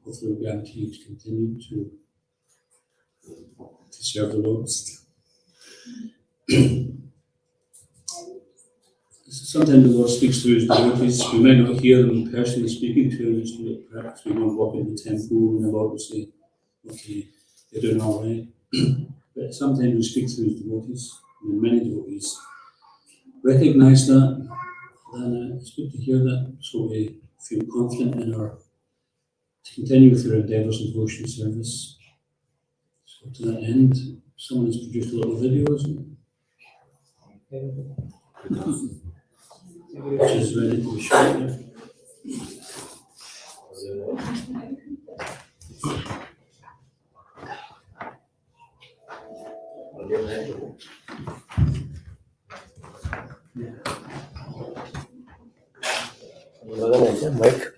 hopefully will guarantee you to continue to serve the Lord. Sometimes the Lord speaks through his devotees. We may not hear them personally speaking to us, perhaps we won't walk into the temple and the Lord will say, okay, you're doing all right. But sometimes we speak through his devotees, and many devotees recognize that, then it's good to hear that, so we feel confident in to continue with our endeavours in devotional service. So to that end, someone has produced a little video, isn't it? Which is ready to be shown there. Mike.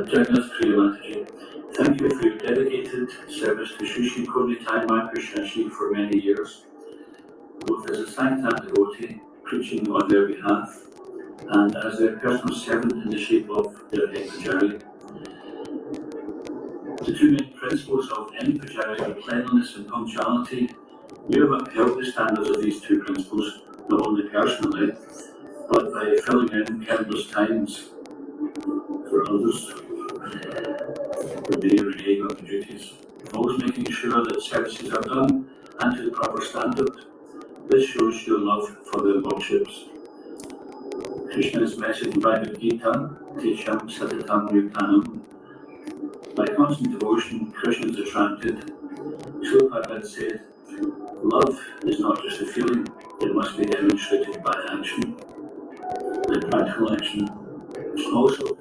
Jagannath Priya, thank you for your dedicated service to Sri Sri Krishna for many years, both as a Sankirtan devotee preaching on their behalf and as their personal servant in the shape of their head pujari. The two main principles of any pujari are cleanliness and punctuality. You have upheld the standards of these two principles, not only personally, but by filling in countless times for others. the day reneging of the duties, always making sure that services are done and to the proper standard. This shows your love for the lordships. Krishna's message in Bhagavad Kirtan, Tesham Satatam Yutanam. By constant devotion, Krishna is attracted. Prabhupada said, love is not just a feeling, it must be demonstrated by action, by practical action. Also,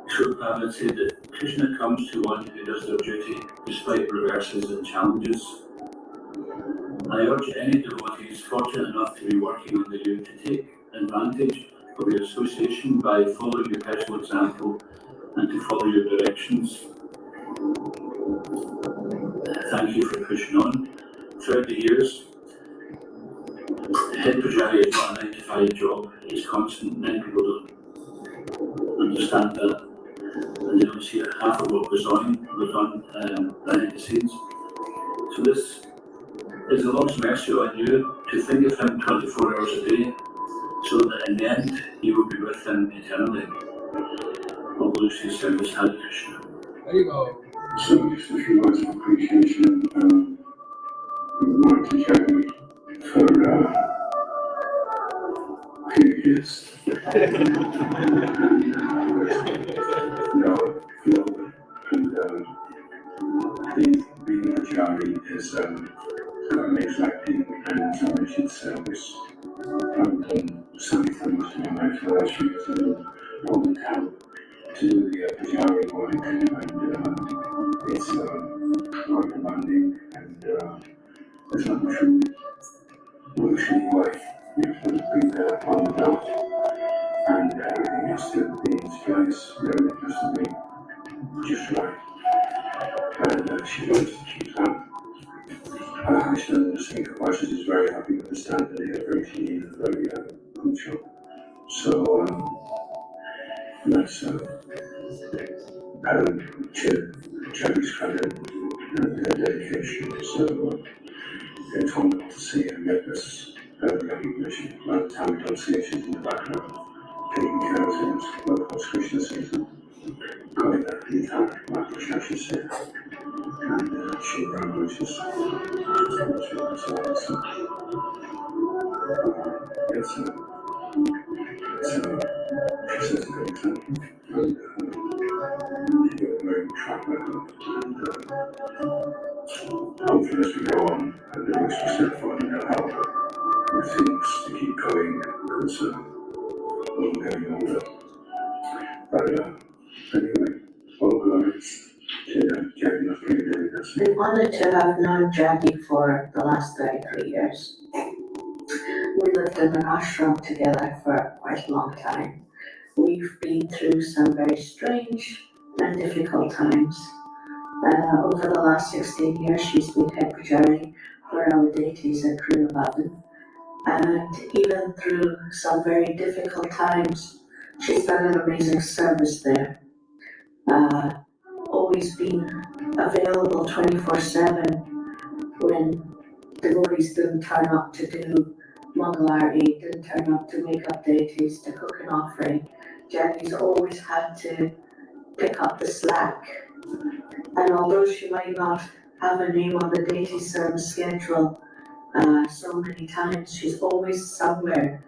Prabhupada said that Krishna comes to one who does their duty despite reverses and challenges. I urge any devotees fortunate enough to be working under you to take advantage of your association by following your personal example and to follow your directions. Thank you for pushing on. Throughout the years, head pujari is not a 9-to-5 job, it's constant. Many people don't understand that, and they don't see that half of what goes on behind the scenes. So this is the Lord's mercy on you to think of Him 24 hours a day, so that in the end you will be with Him eternally. All those who service Hare Krishna. There you go. So just a few words of appreciation to Jeremy for a few years. Being a Pujari is neglecting and submission service. I've done something for most of my life for last year, so holding down to do the Pujari work, and it's not demanding, and there's not much food. Usually, you have to be there on the belt, and everything has to be in its place. Everything has to be just right. And she wants to keep that. Krishna, the Sangha Pasha, is very happy with the stand that they are very clean and very punctual. So that's Jerry's credit and their dedication. So it's wonderful to see her get this recognition. A lot of time we don't see her, she's in the background, taking care of things. But of course, Krishna sees them. Going that Kirtan, like Krishna should say. And she very much is she says a good example, and she got a very good track record, and hopefully as we go on, and the next step forward, it'll help with things to keep going, because we're getting older. But anyway, all glories to Jackie of Prabhupada Dasa. I'm honored to have known Jackie for the last 33 years. We lived in an ashram together for quite a long time. We've been through some very strange and difficult times. Over the last 16 years, she's been head pujari for our deities at Krishna. And even through some very difficult times, she's done an amazing service there. Always been available 24/7 when devotees didn't turn up to do Mangalarti, didn't turn up to make up deities, to cook an offering. Jackie's always had to pick up the slack. And although she might not have a name on the deity service schedule so many times, she's always somewhere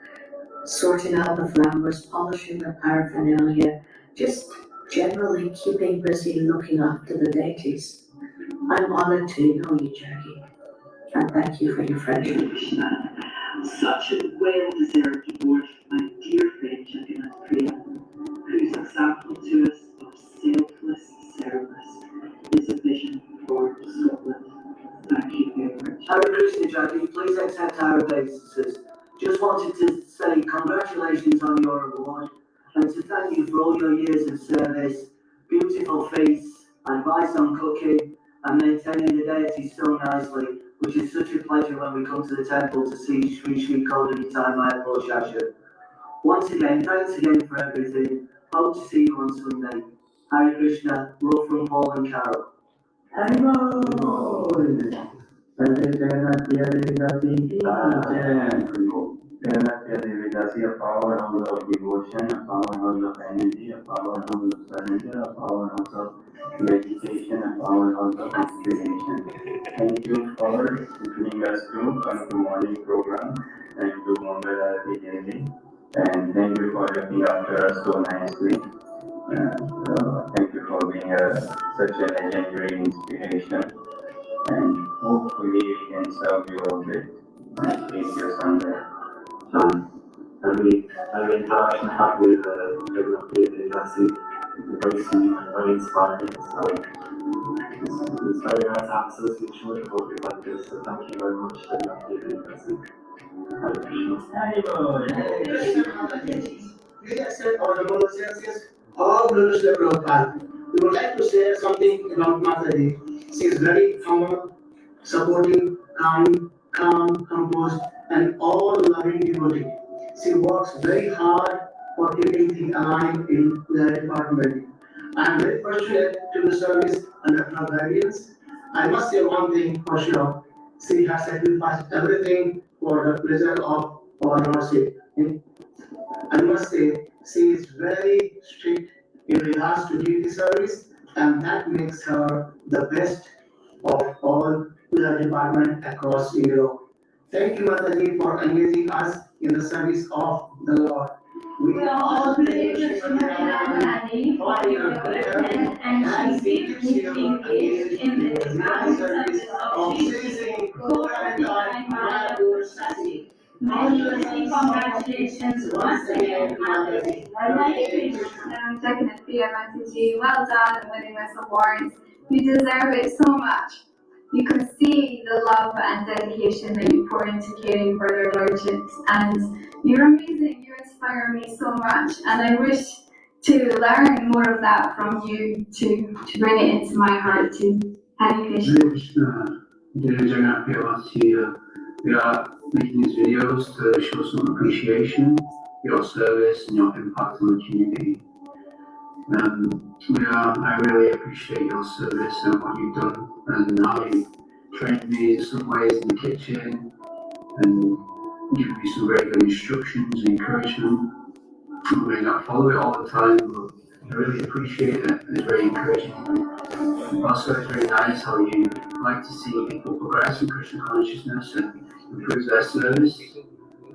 sorting out the flowers, polishing the paraphernalia, just generally keeping busy looking after the deities. I'm honored to know you, Jackie, and thank you for your friendship. Such a well-deserved award, my dear friend Jagannath Priya, whose example to us of selfless service is a vision for Scotland. Thank you very much. Hare Krishna, Jackie, please accept our obeisances. Just wanted to say congratulations on your award and to thank you for all your years of service, beautiful face, advice on cooking, and maintaining the deity so nicely, which is such a pleasure when we come to the temple to see Sri Sri Kodanitai Mayapur Shasha. Once again, thanks again for everything. Hope to see you on Sunday. Hare Krishna, love from Paul and Carol. Hare see a powerhouse of devotion, a powerhouse of energy, a powerhouse of surrender, a powerhouse of meditation, a powerhouse of inspiration. Thank you for bringing us to come to morning program and to Mongala daily. And thank you for looking after us so nicely. Thank you for being such a legendary inspiration. And hopefully we can serve you a bit and take you somewhere. I've been passionate happy with the Prabhupada Dasa, very sweet and very inspiring. So it's very nice to have association with people like this. So thank you very much, Prabhupada Dasa. Please accept our reverses all brothers to Prabhupada. We would like to share something about Mataji. She is very humble, supportive, kind, calm, composed, and all loving devotee. She works very hard for keeping things aligned in the department. I am very fortunate to the service under her guidance. I must say one thing for sure. She has sacrificed everything for the pleasure of our worship. I must say, she is very strict in regards to duty service, and that makes her the best of all the department across Europe. Thank you, Mataji, for engaging us in the service of the Lord. We are all grateful to Mataji for your greatness and she keeps you engaged in the divine service of seizing Krishna and Mayapur Sasi. Many congratulations once again, Mataji. Definitely, Mataji. Well done in winning this award. You deserve it so much. You can see the love and dedication that you pour into caring for their lordships, and you're amazing. You inspire me so much, and I wish to learn more of that from you to bring it into my heart too. Hare Krishna. We are making these videos to show some appreciation for your service and your impact on the community. I really appreciate your service and what you've done, and how you trained me in some ways in the kitchen and given me some very good instructions and encouragement. I may not follow it all the time, but I really appreciate it. It's very encouraging. Also, it's very nice how you like to see people progress in Krishna consciousness and improve their service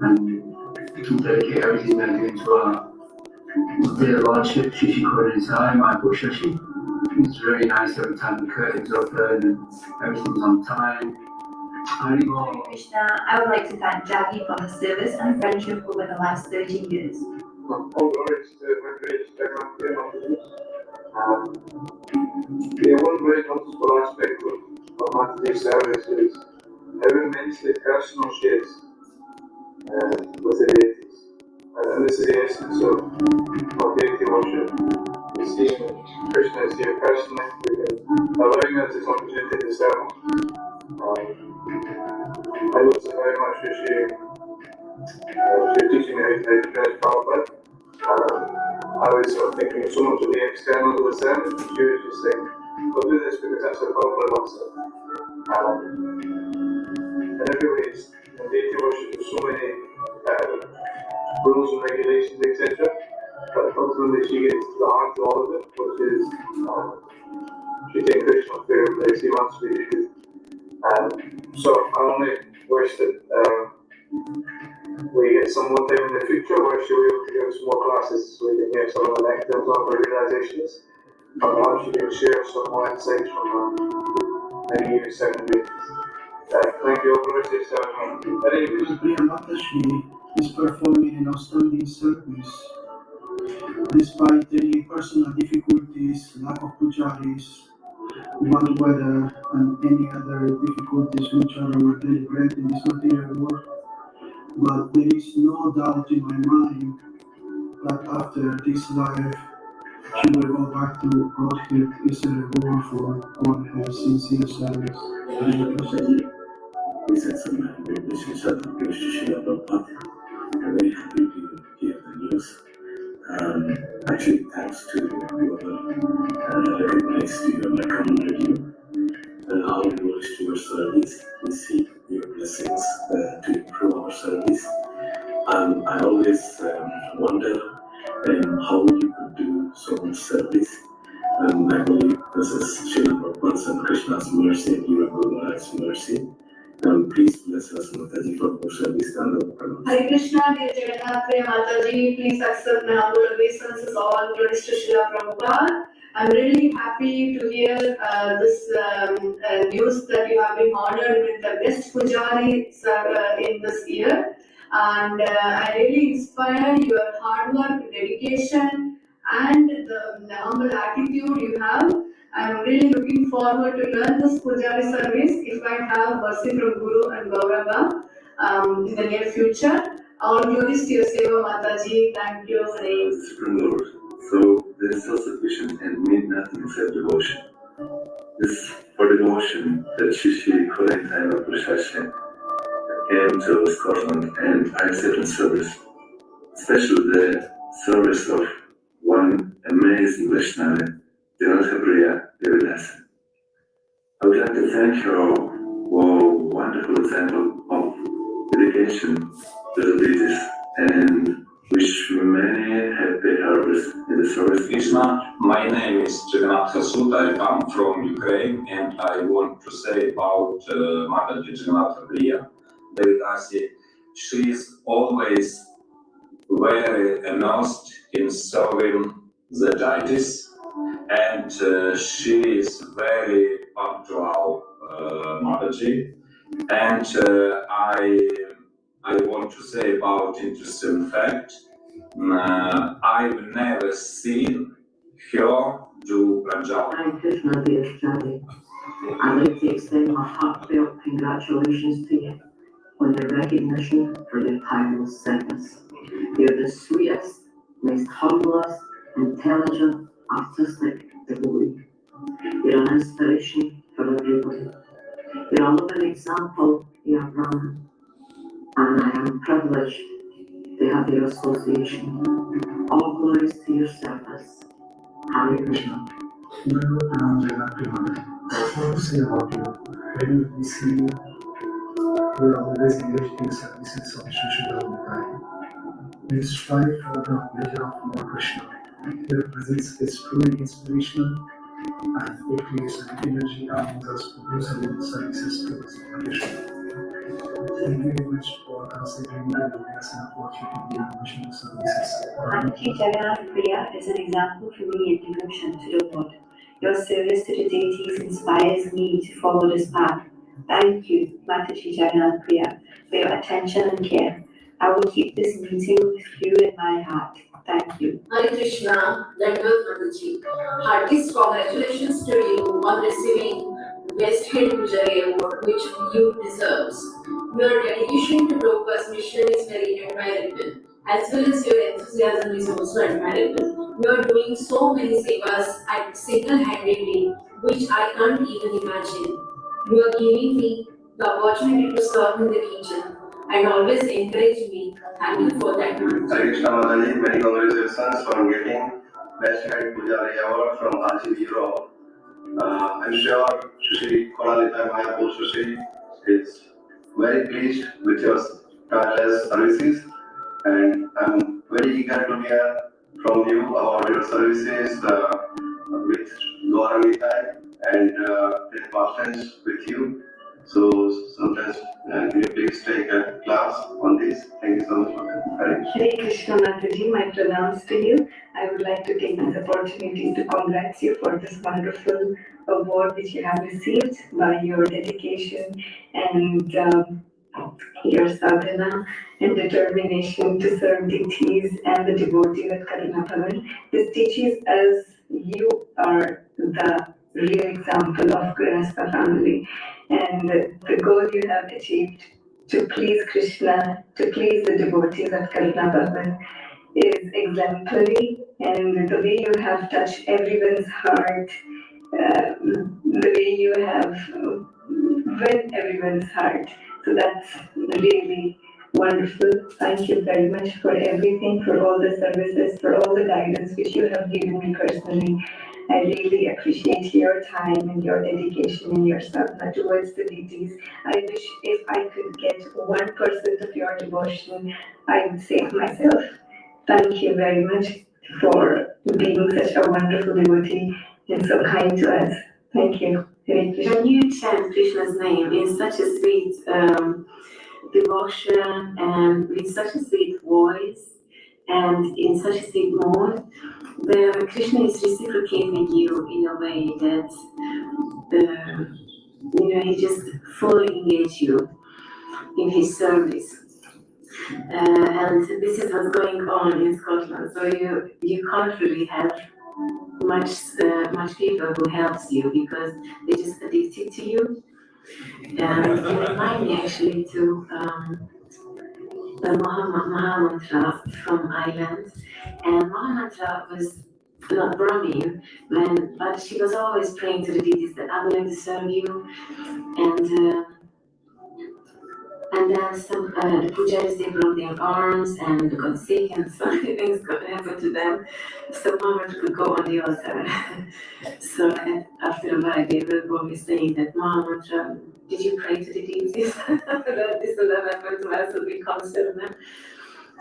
and dedicate everything they're doing to our dear Lordship, Shishi Korodensai, my Shashi. It's very nice every time the curtains open and everything's on time. Hare Krishna, I would like to thank Jackie for her service and friendship over the last 30 years. The one very noticeable aspect of Mataji's service is how immensely personal she is with the deities. And this is the essence of deity worship. Seeing Krishna is here personally, allowing us this opportunity to serve him. I love it very much as she's teaching me how to address Prabhupada. I was sort of thinking so much of the external of the service, and she was just saying, we'll do this because that's what Prabhupada wants it. And everybody's in deity worship, there's so many rules and regulations, etc. But ultimately she gets to the heart of all of it, which is she's taking Krishna to fair place, he wants to be treated. So I only wish that we get some more time in the future where she'll be able to give us more classes so we can hear some of the nectars of her realizations. Or perhaps she can share some more insights from many years secondary. Thank you all for listening to Priya Mataji is performing an outstanding service. Despite any personal difficulties, lack of pujaris, bad weather, and any other difficulties which are our daily bread in this material world, but there is no doubt in my mind that after this life, she will go back to Godhead as a reward for all her sincere service. This is some great wishes to Srila Prabhupada. I'm very happy to hear the news. Actually, thanks to whoever recognized you and recommended you. And how you wish to your service, we seek your blessings to improve our service. And I always wonder how you could do so much service. And I believe this is Srila Prabhupada's and Krishna's mercy and Guru Maharaj's mercy. Please bless us, Mataji, for more service and the Hare Krishna, dear Jagannath, Priya Mataji, please accept my humble obeisances. All glories to Srila Prabhupada. I'm really happy to hear this news that you have been honored with the best Pujari in this year. And I really inspire your hard work, dedication, and the humble attitude you have. I'm really looking forward to learn this Pujari service if I have mercy from Guru and Gaurava in the near future. All glories to your Seva Mataji. Thank you. Supreme Lord. So there is self-sufficient and need nothing except devotion. This for devotion that Shishi Korentai of Prashasha came to Scotland and I accepted service, especially the service of one amazing Vaishnava, Prabhupada Prana Dasa. I would like to thank her for a wonderful example of dedication to the devotees and wish many happy harvests in the service. Krishna, my name is Jagannath Hasut. I come from Ukraine and I want to say about Mataji Jagannath Priya Devidasi. She is always very immersed in serving the deities and she is very punctual Mataji. And I want to say about interesting fact. I've never seen her do Pranjal. Hi Krishna, dear Shadi. I'd like to extend my heartfelt congratulations to you on your recognition for your tireless service. You're the sweetest, most humblest, intelligent, artistic devotee. You're an inspiration for everybody. You're a living example, you're Brahman, and I am privileged to have your association. All glories to your service. Hare Krishna. Guru and Jagannath, I want to say about you. When we see you, you are always engaged in services of Shri Prabhupada. You strive for the pleasure of Lord Krishna. Your presence is truly inspirational and it creates an energy among us to do some services to us, Lord Krishna. Thank you very much for considering the us an opportunity in mission services. Mataji Jagannath Priya is an example for me in devotion to the Lord. Your service to the deities inspires me to follow this path. Thank you, Mataji Jagannath Priya, for your attention and care. I will keep this meeting with you in my heart. Thank you. Hare Krishna, Jagannath Mataji. Heartiest congratulations to you on receiving the Best Head Pujari Award, which you deserve. Your dedication to Prabhupada's mission is very admirable, as well as your enthusiasm is also admirable. You are doing so many sevas at single-handedly, which I can't even imagine. You are giving me the opportunity to serve in the kitchen and always encourage me. Thank you for that. Hare Krishna Mataji, many congratulations for getting Best Head Pujari Award from Archive Europe. I'm sure Shri Konalita Mayapur Shri is very pleased with your tireless services, and I'm very eager to hear from you about your services with Gauramita and with pastors with you. So sometimes can you please take a class on this? Thank you so much for that. Hare Krishna Mataji, my pranams to you. I would like to take this opportunity to congratulate you for this wonderful award which you have received by your dedication and your sadhana and determination to serve deities and the devotees at Karuna Bhavan. This teaches us you are the real example of Grihastha family, and the goal you have achieved to please Krishna, to please the devotees at Karuna Bhavan is exemplary, and the way you have touched everyone's heart, the way you have won everyone's heart. So that's really wonderful. Thank you very much for everything, for all the services, for all the guidance which you have given me personally. I really appreciate your time and your dedication and your sadhana towards the deities. I wish if I could get 1% of your devotion, I would save myself. Thank you very much for being such a wonderful devotee and so kind to us. Thank you. Hare Krishna. When you chant Krishna's name in such a sweet devotion and with such a sweet voice and in such a sweet mood, the Krishna is reciprocating you in a way that he just fully engage you in his service. And this is what's going on in Scotland. So you can't really have much people who helps you because they're just addicted to you. And you remind me actually to the Mahamantra from Ireland. And Mahamantra was not Brahmin, but she was always praying to the deities that I would like to serve you. And then some the pujaris, they brought their arms and got sick and so many things happened to them. So Mama could go on the altar. So after a while they were always saying that Mama, did you pray to the deities? That this and that happened to us, so we can't serve them.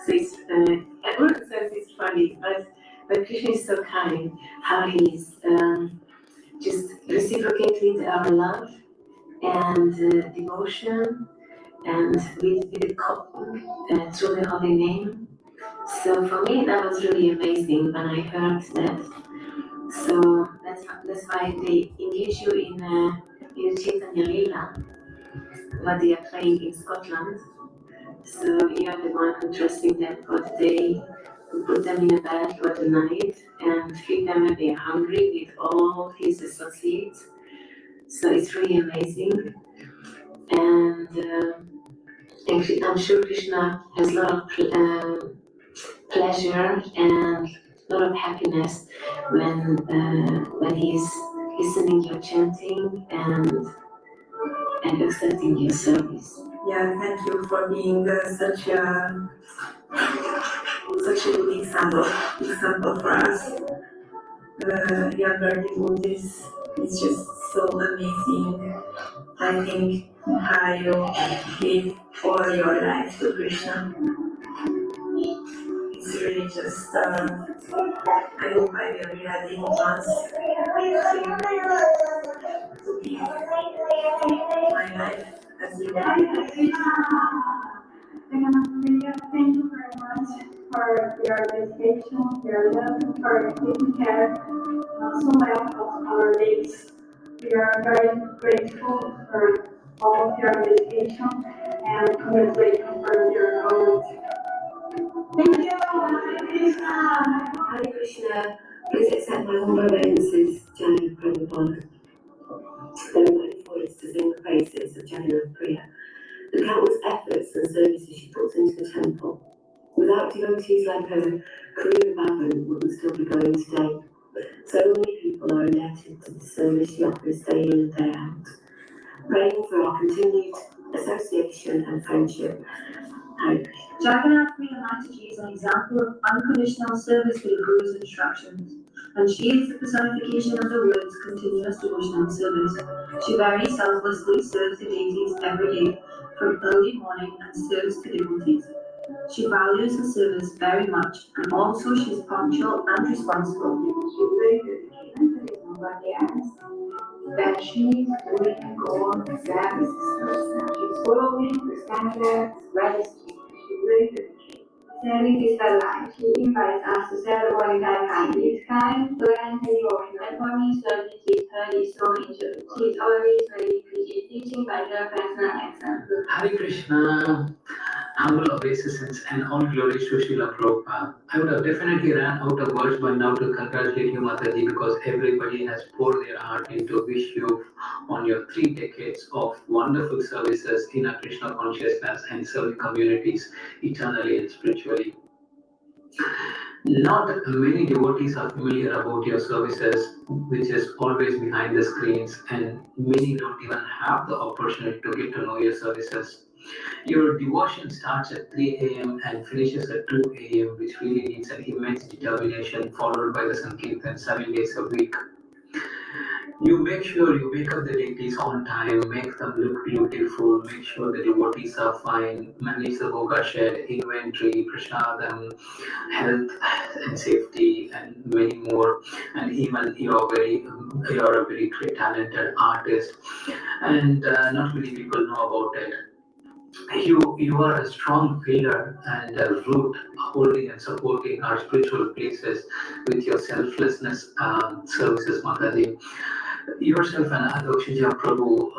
So it's, in one sense it's funny, but Krishna is so kind, how he's just reciprocating our love and devotion and with the through the holy name. So for me that was really amazing when I heard that. So that's why they engage you in Chaitanya Lila, what they are playing in Scotland. So you are the one who trusting them for the day, who put them in a bed for the night and feed them when they are hungry with all his associates. So it's really amazing. And I'm sure Krishna has a lot of pleasure and a lot of happiness when he's listening your chanting and accepting your service. Yeah, thank you for being such a good example for us. Younger devotees, it's just so amazing. I think how you give all your life to Krishna. It's really just, I hope I will be ready once to give my life as you Thank you very much for your dedication, your love, for taking care so well of our days. We are very grateful for all of your dedication and congratulations for your knowledge. Thank you, Hare Krishna. Hare Krishna, please accept my humble obeisances, Jnana Prabhupada. There are many ways to sing the praises of Jnana Priya. The countless efforts and services she puts into the temple. Without devotees like her, Karuna Bhavan wouldn't still be going today. So many people are indebted to the service she offers day in and day out. Praying for our continued association and friendship. Hare Krishna. Jagannath Priya Mataji is an example of unconditional service to the Guru's instructions, and she is the personification of the words continuous devotional service. She very selflessly serves the deities every day, from early morning, and serves the devotees. She values her service very much, and also she is punctual and responsible. She's very dedicated to nobody else. That she's doing all the services herself. She's following the standards very strictly. She's very dedicated. Serving is her life. She invites us to serve all in her kind. It's kind, learn, and devotional. And for me, service with her is so enjoyable. She's always very pretty, teaching by her personal example. Hare Krishna, humble obeisance and all glories to Srila Prabhupada. I would have definitely ran out of words by now to congratulate you, Mataji, because everybody has poured their heart into wish you on your 3 decades of wonderful services in a Krishna consciousness and serving communities eternally and spiritually. Not many devotees are familiar about your services, which is always behind the screens, and many don't even have the opportunity to get to know your services. Your devotion starts at 3 a.m. and finishes at 2 a.m., which really needs an immense determination, followed by the Sankirtan 7 days a week. You make sure you wake up the deities on time, make them look beautiful, make sure the devotees are fine, manage the Bhoga shed, inventory, prasadam, health and safety, and many more. And even you're a very great talented artist, and not many people know about it. You are a strong pillar and a root holding and supporting our spiritual places with your selflessness services, Mataji. Yourself and Adokshija Prabhu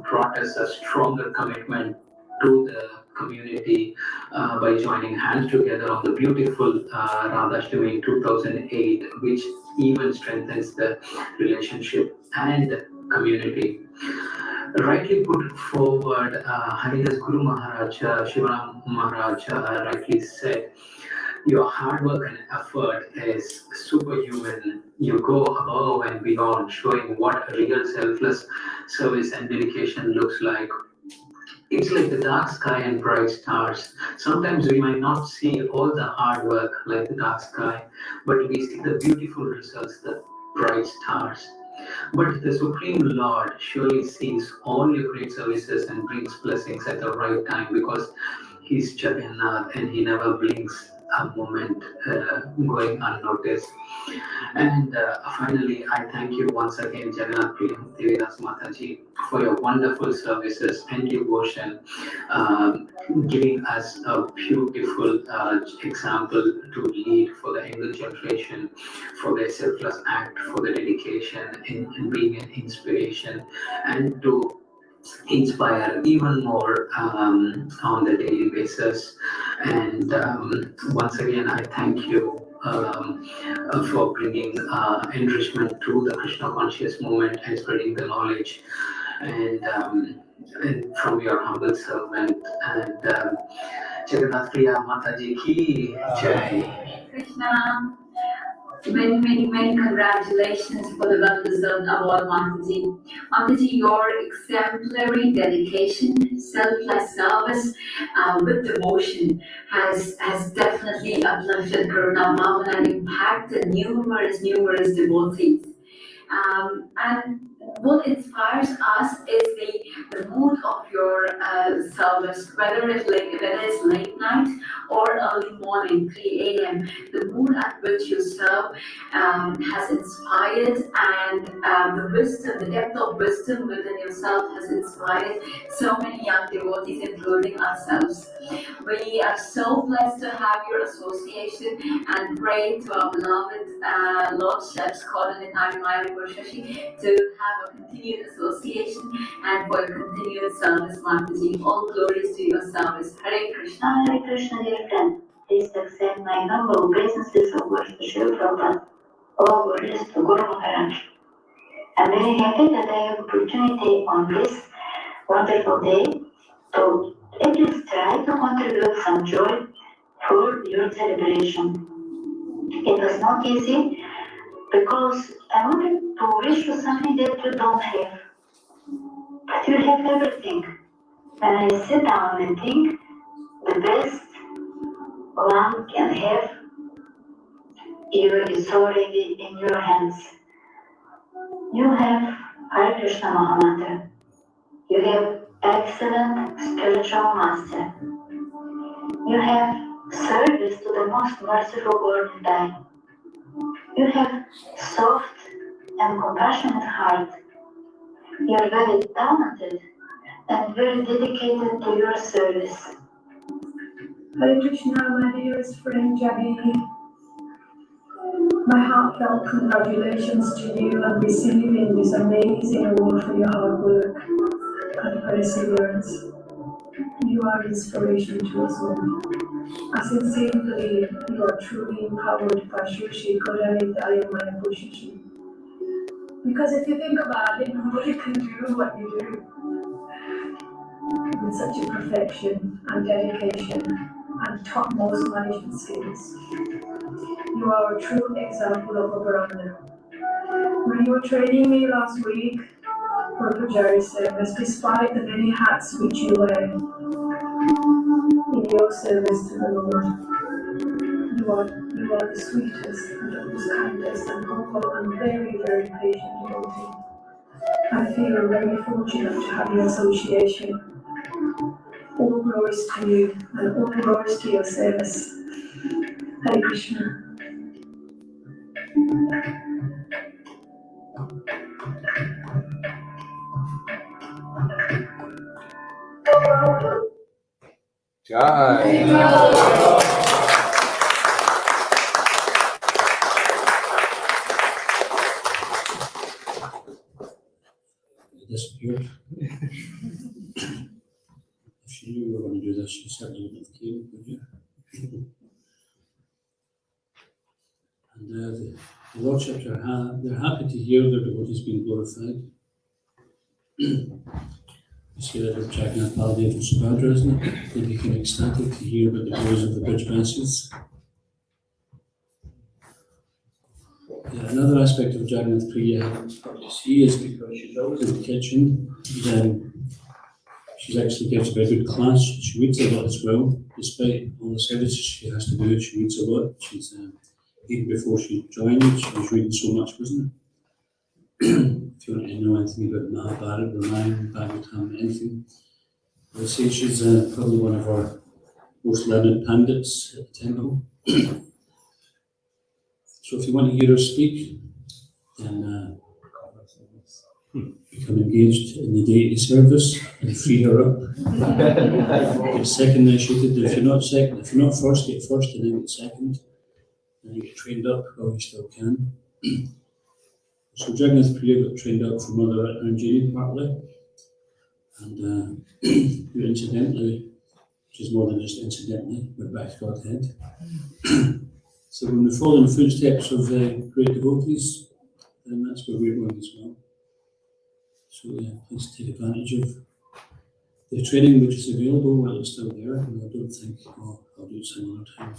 brought us a stronger commitment to the community by joining hands together on the beautiful Radhashtami in 2008, which even strengthens the relationship and community. Rightly put forward, Haridas Guru Maharaj, Shivaram Maharaj rightly said, your hard work and effort is superhuman. You go above and beyond, showing what real selfless service and dedication looks like. It's like the dark sky and bright stars. Sometimes we might not see all the hard work like the dark sky, but we see the beautiful results, the bright stars. But the Supreme Lord surely sees all your great services and brings blessings at the right time because He's Jagannath and He never blinks a moment going unnoticed. And finally, I thank you once again, Jagannath Priyam Devidas Mataji, for your wonderful services and devotion, giving us a beautiful example to lead for the younger generation, for their selfless act, for the dedication, in being an inspiration, and to inspire even more on the daily basis. And once again, I thank you for bringing enrichment to the Krishna conscious movement and spreading the knowledge. And from your humble servant. And Jagannath Priya Mataji ki Jai. Krishna, many congratulations for the well-deserved award, Mataji. Mataji, your exemplary dedication, selfless service with devotion has definitely uplifted Karuna Bhavan and impacted numerous devotees. And what inspires us is the mood of your service, whether it's late night or early morning, 3 a.m. The mood at which you serve has inspired, and the depth of wisdom within yourself has inspired so many young devotees, including ourselves. We are so blessed to have your association and pray to our beloved Lord Chefs, Coordinate Maya Shashi, to have a continued association and for your continued service, Mataji. All glories to your service. Hare Krishna. Hare Krishna, dear friend. Please accept my humble obeisances of worship to Srila Prabhupada. All glories to Guru Maharaj. I'm very happy that I have opportunity on this wonderful day to at least try to contribute some joy for your celebration. It was not easy because I wanted to wish you something that you don't have, but you have everything. When I sit down and think, the best one can have is already in your hands. You have Hare Krishna Mahamantra. You have excellent spiritual master. You have service to the most merciful Lord and I. You have soft and compassionate heart. You are very talented and very dedicated to your service. Hare Krishna, my dearest friend Jaggi. My heartfelt congratulations to you on receiving this amazing award for your hard work and perseverance. You are inspiration to us all. I sincerely believe you are truly empowered by Shri Kodanitaya Mayapushishi. Because if you think about it, nobody can do what you do with such a perfection and dedication and topmost management skills. You are a true example of a Brahmana. When you were training me last week for Pujari service, despite the many hats which you wear in your service to the Lord, you are the sweetest and the most kindest and humble and very, very patient devotee. I feel very fortunate to have your association. All glories to you and all glories to your service. Hare Krishna. It disappeared. If she knew we were going to do this, she certainly wouldn't have came, would you? And the Lordships are they're happy to hear their devotees being glorified. You see that with Jagannath Baladev and Subhadra, isn't it? They became ecstatic to hear about the glories of the Brajvasis. Yeah, another aspect of Jagannath Priya to see is because she's always in the kitchen, then she actually gives a very good class. She reads a lot as well, despite all the services she has to do. She reads a lot. She's even before she joined, she was reading so much, wasn't it? If you want to know anything about Mahabharata, Ramayana, Bhagavatam, anything, I would say she's probably one of our most learned pandits at the temple. So if you want to hear her speak, then become engaged in the deity service and free her up. Get second initiated. If you're not first, get first and then get second. And you get trained up while you still can. So Jagannath Priya got trained up from Mother Ranjini partly. And who incidentally, which is more than just incidentally, went back to Godhead. So when we follow in the footsteps of great devotees, then that's where we're going as well. So yeah, please take advantage of the training which is available while it's still there. And I don't think, I'll do it some other time.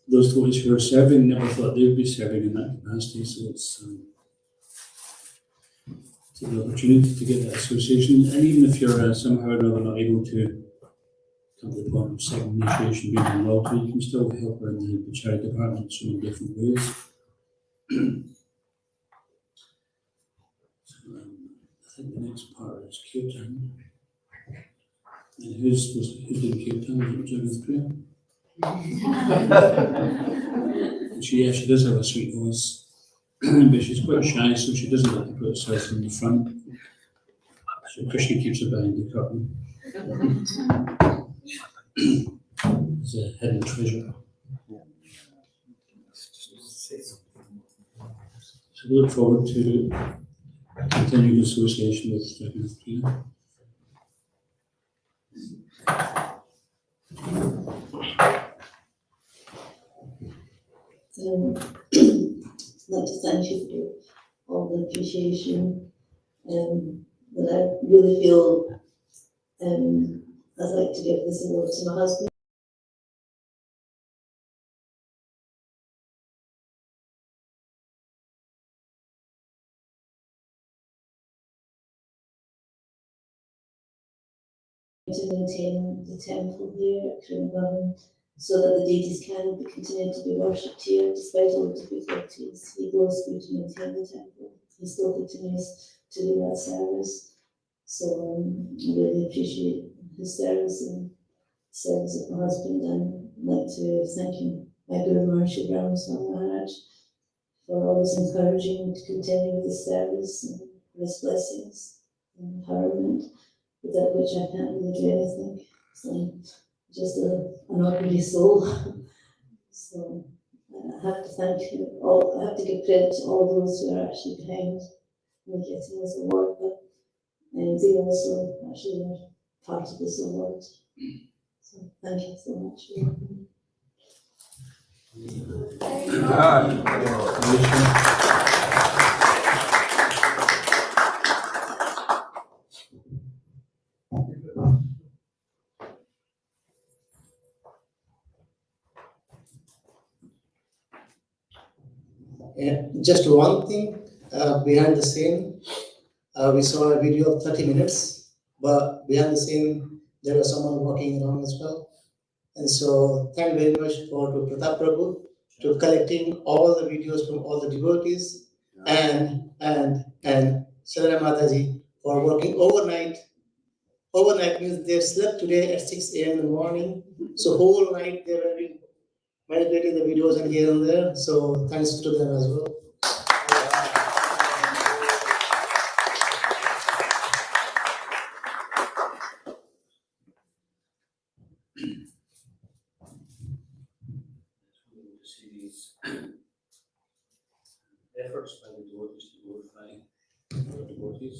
Those devotees who are serving never thought they would be serving in that capacity, so it's an opportunity to get that association. And even if you're somehow or another not able to come to the point of second initiation being involved, you can still help her in the charity department in so many different ways. So, I think the next part is Kirtan. And who's doing Kirtan? Is it Jagannath Priya? She does have a sweet voice, but she's quite shy, so she doesn't like to put herself in the front. So Krishna keeps her behind the curtain. It's a hidden treasure. So we look forward to continued association with Jagannath Priya. I'd like to thank you for all the appreciation that I really feel I'd like to give this award to my husband. To maintain the temple here at Krishna, so that the deities can continue to be worshipped here despite all the difficulties. He goes through to maintain the temple. He still continues to do that service. So I really appreciate his service and service of my husband, and I'd like to thank him, my Guru Maharishi Brahma Swami Maharaj, for always encouraging me to continue with the service and his blessings and empowerment, without which I can't really do anything. So I'm just an ordinary soul. So I have to thank all, I have to give credit to all those who are actually behind me getting this award, but they also actually are part of this award. So thank you so much. Just one thing behind the scene, we saw a video of 30 minutes, but behind the scene there was someone walking around as well. And so thank you very much to Pratap Prabhu to collecting all the videos from all the devotees and Sarana Mataji for working overnight. Overnight means they slept today at 6 a.m. in the morning. So whole night they were manipulating the videos and here and there. So thanks to them as well. Efforts by the devotees to glorify the devotees.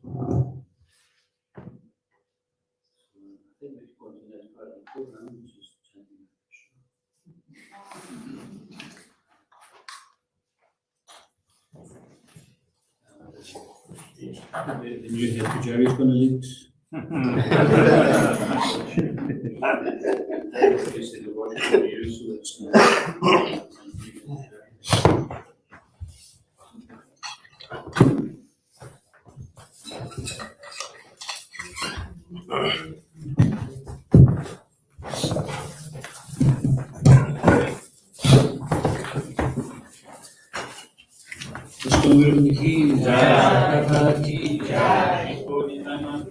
I think we should go to the next part of the program, which is chanting Krishna. The new head Pujari is going to lead. Obviously, the work for you, so it's की जय की जय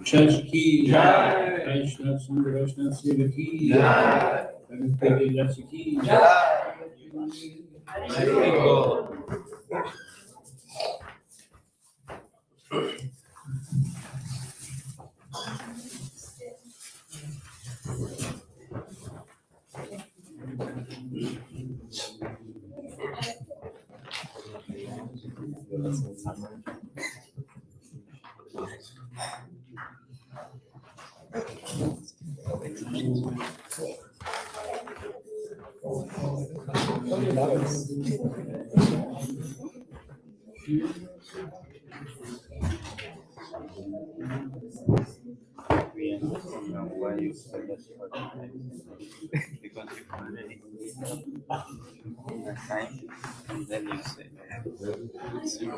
church की जय वैष्णव संघ वैष्णव सेवा की जय की जय Why you spend that short time? Because you already the time, and then you say, Hare Krishna,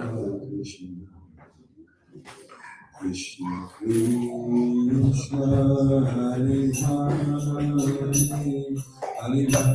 Hare Krishna, Krishna Krishna, Hare Hare, Hare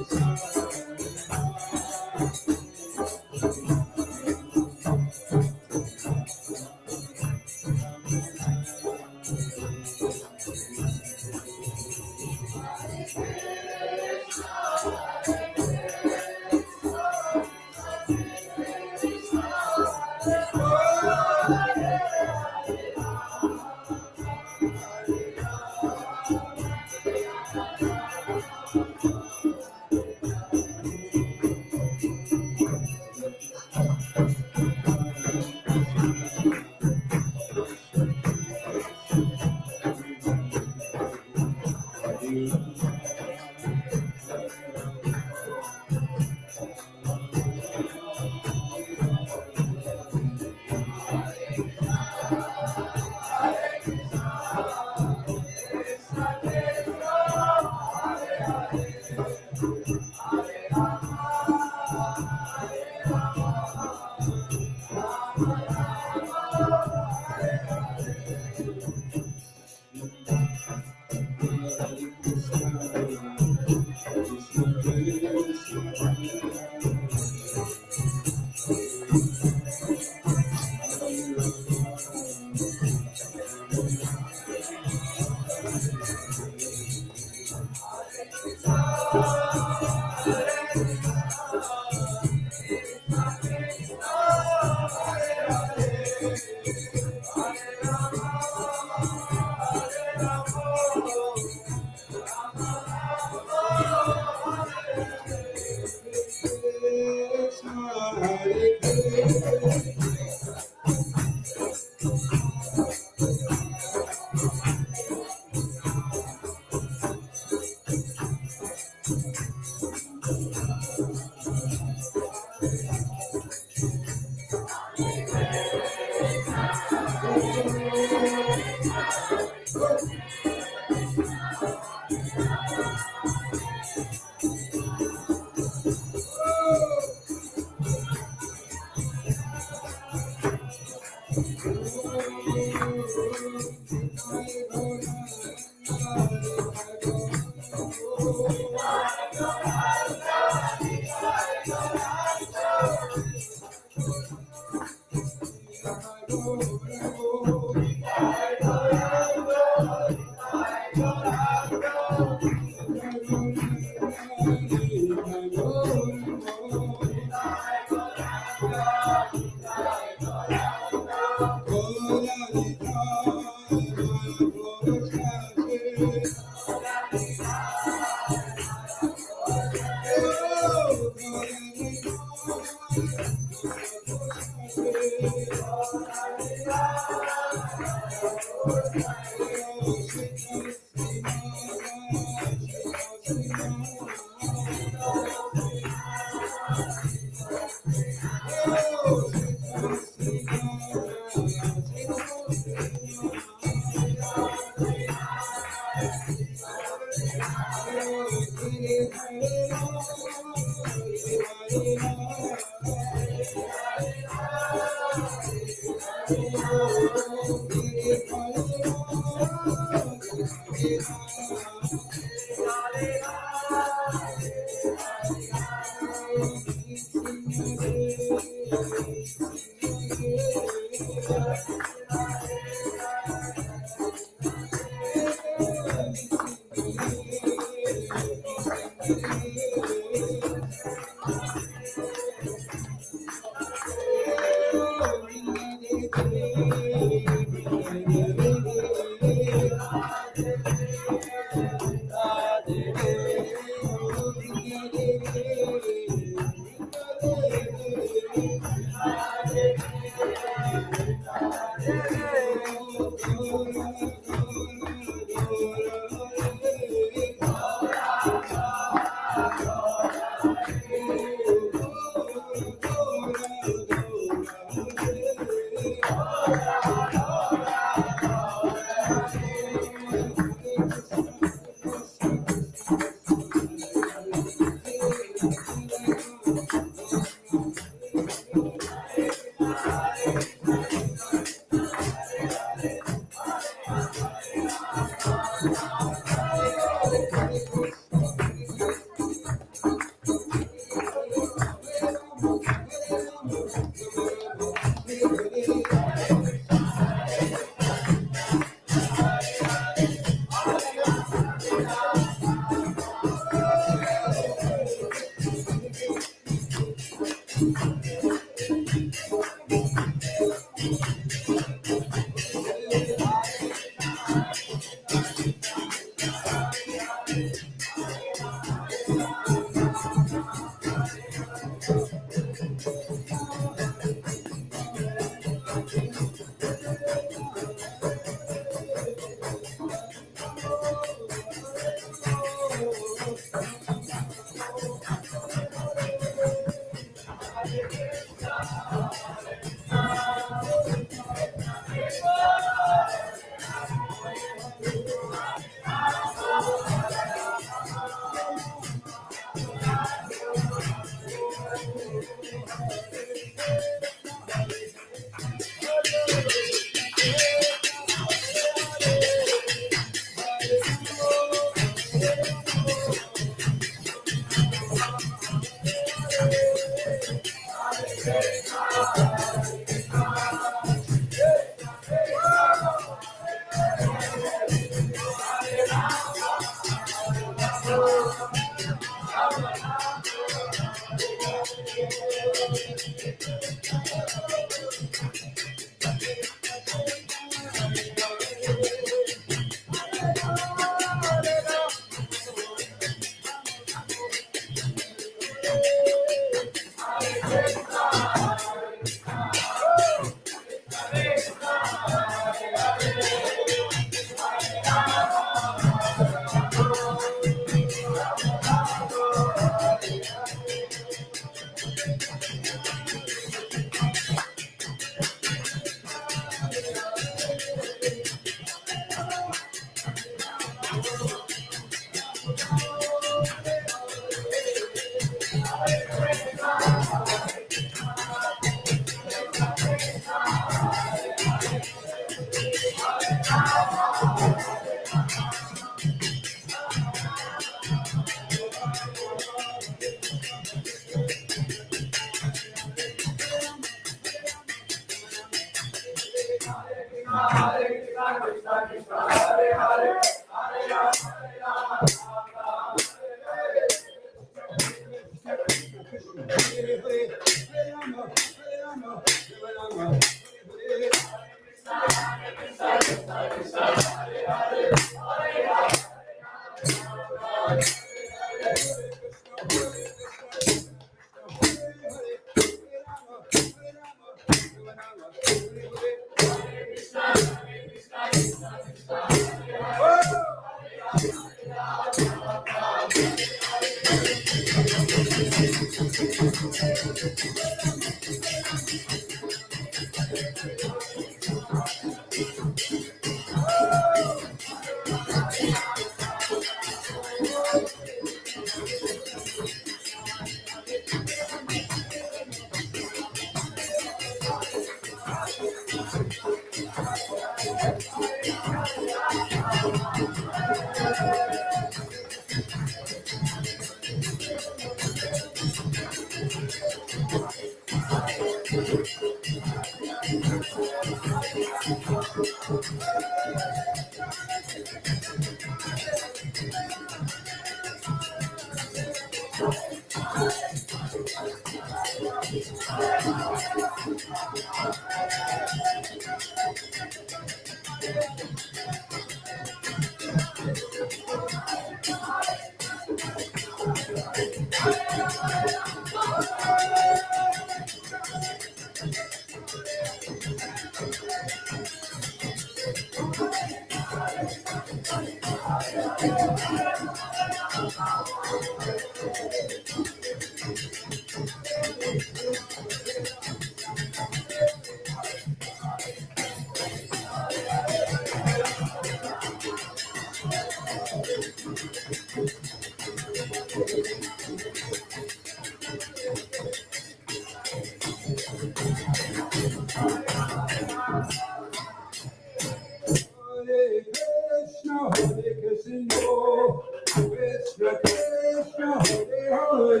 Krishna Krishna Hare Hare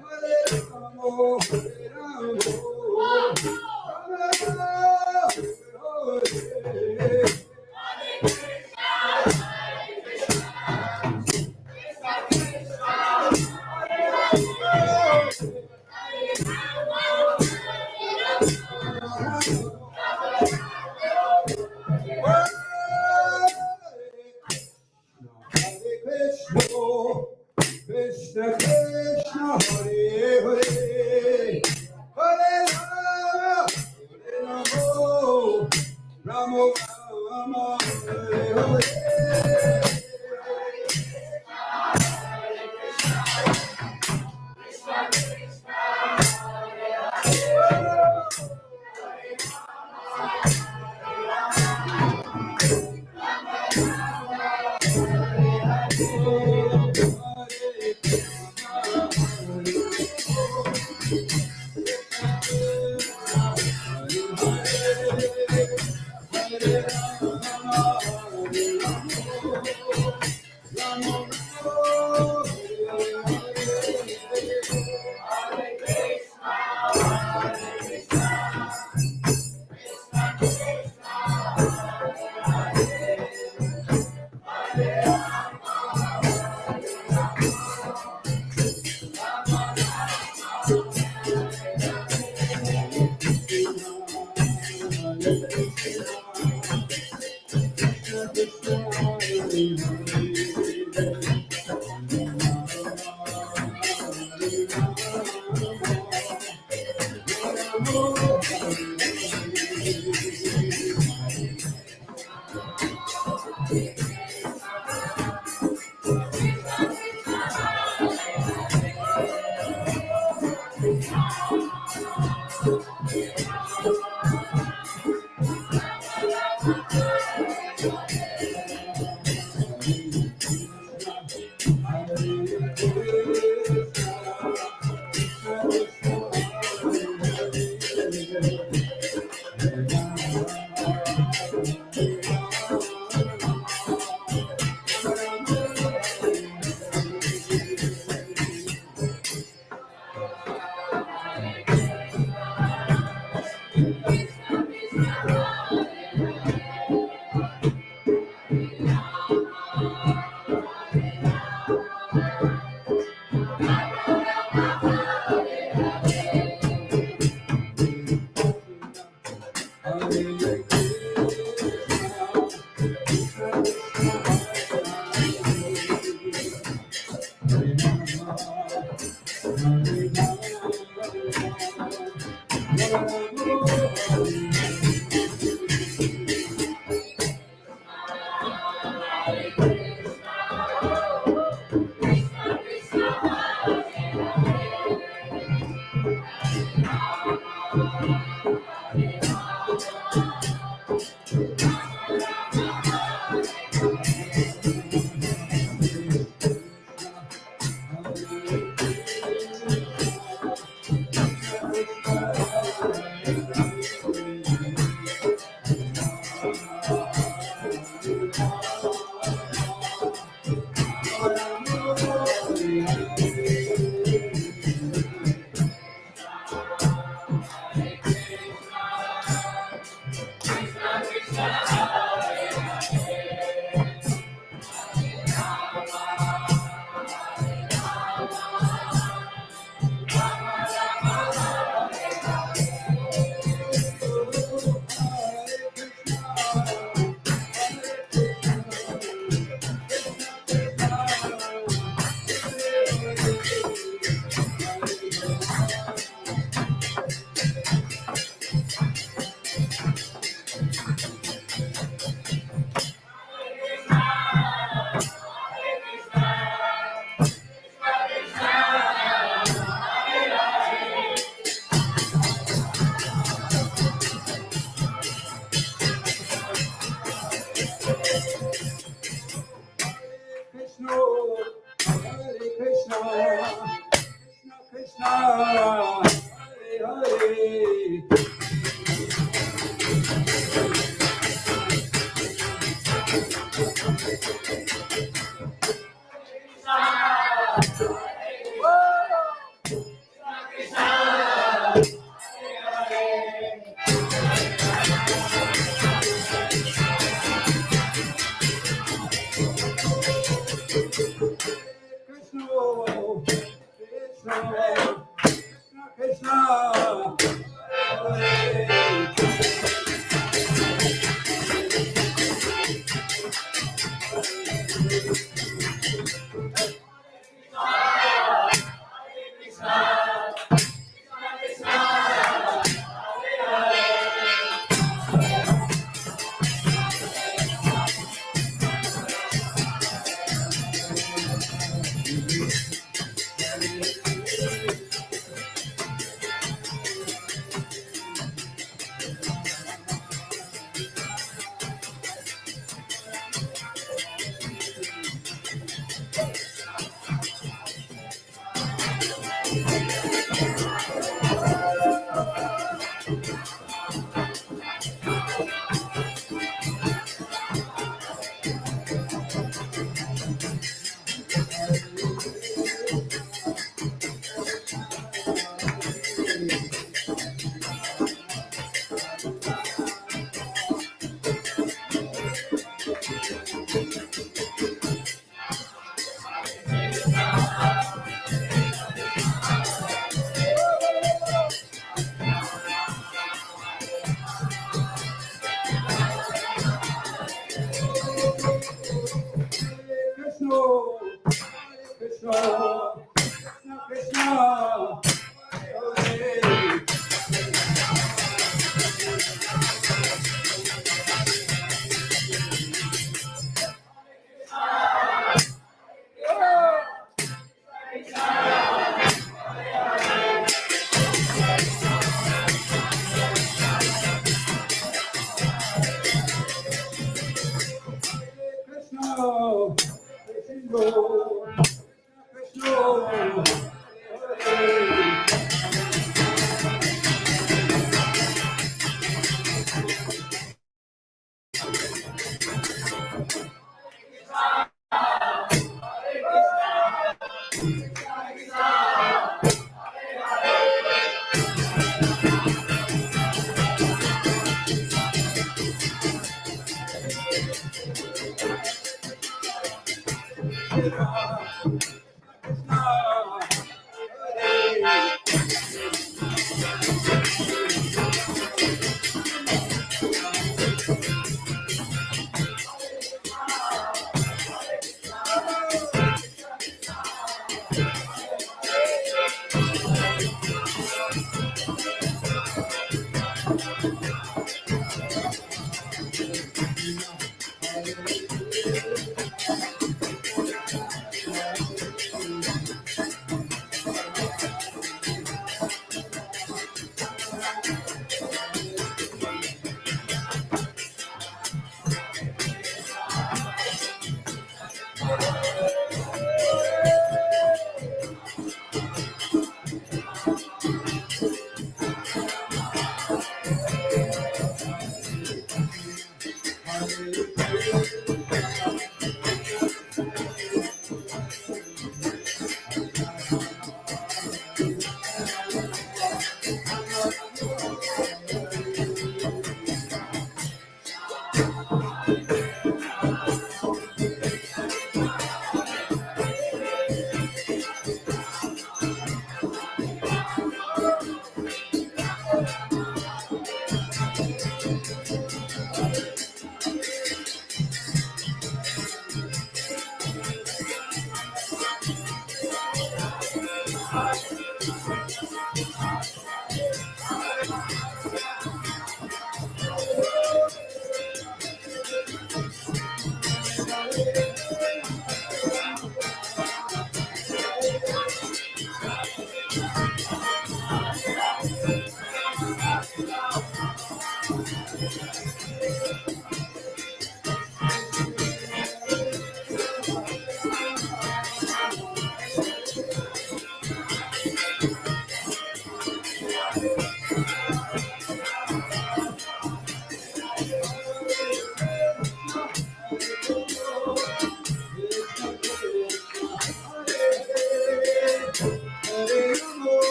Hare Rama Hare Rama Rama Rama Hare Hare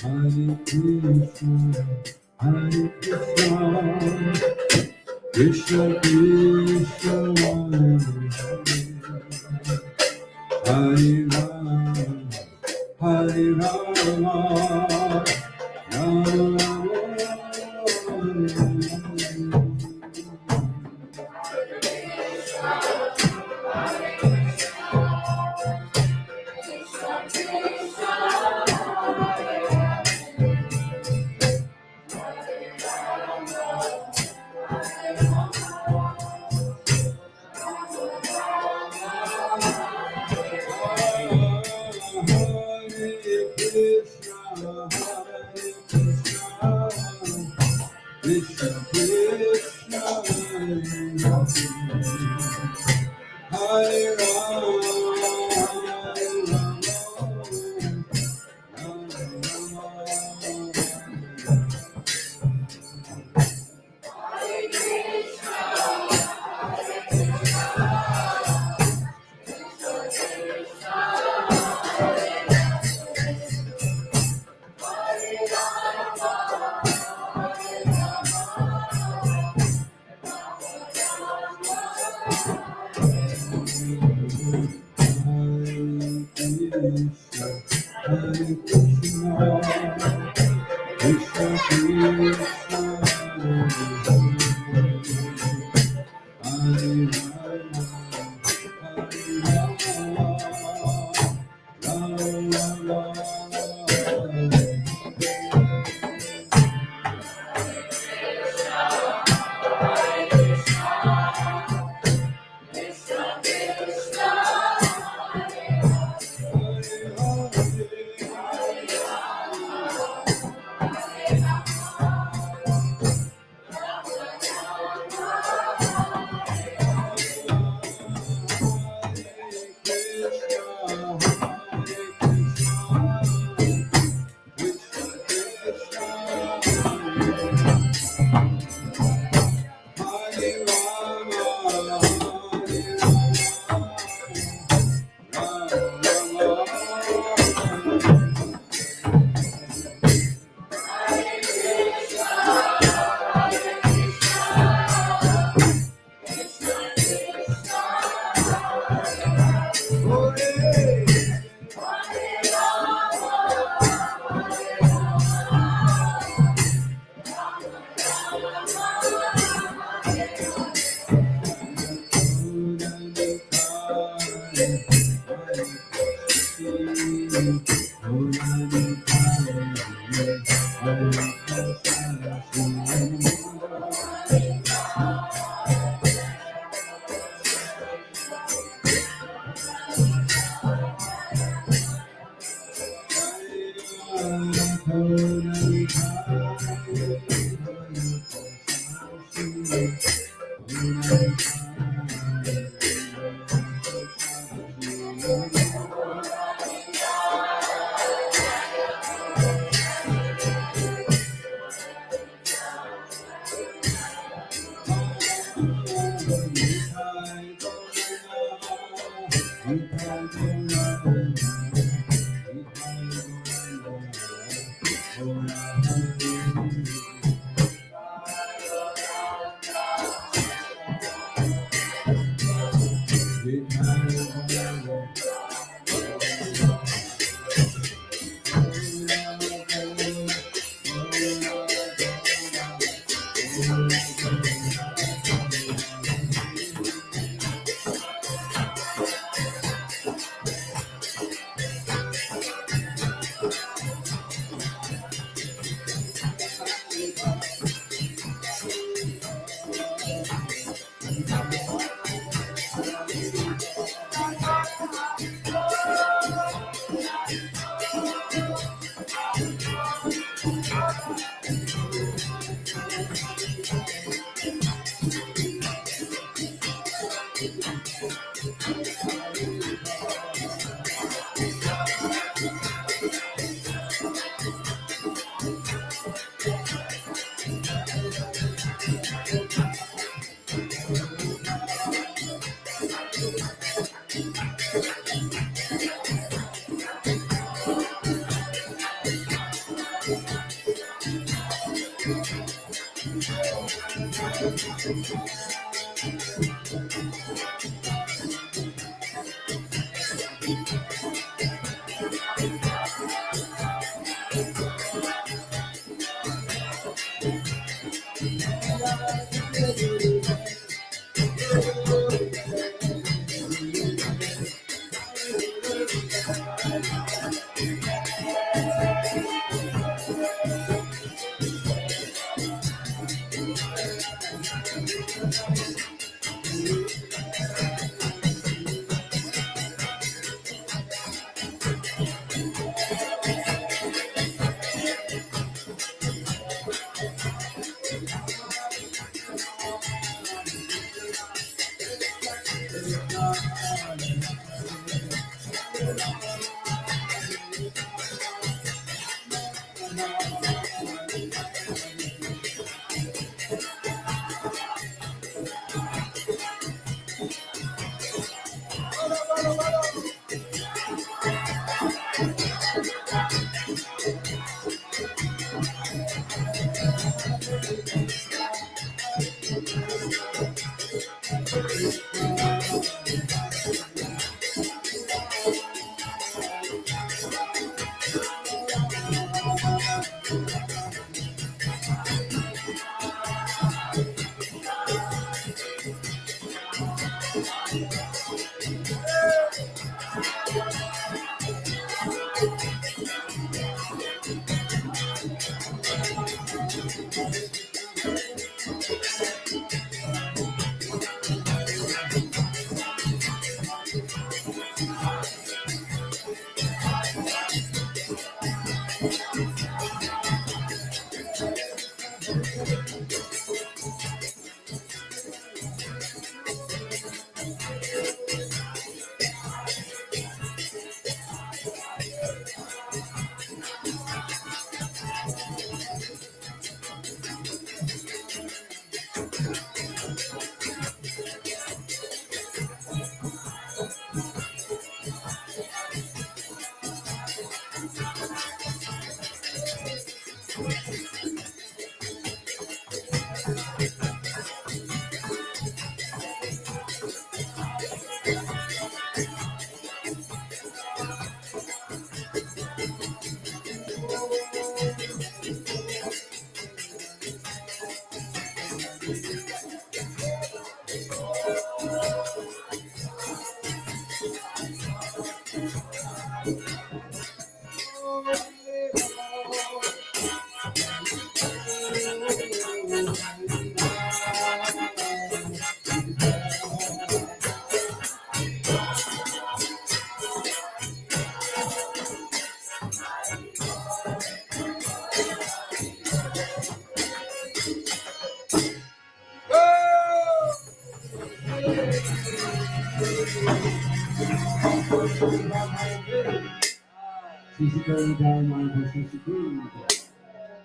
Hare Krishna, Hare Krishna, Krishna Krishna, Hare Rama, Hare Rama, Rama Krishna, Hare Krishna, Krishna Krishna Hare Rama Hare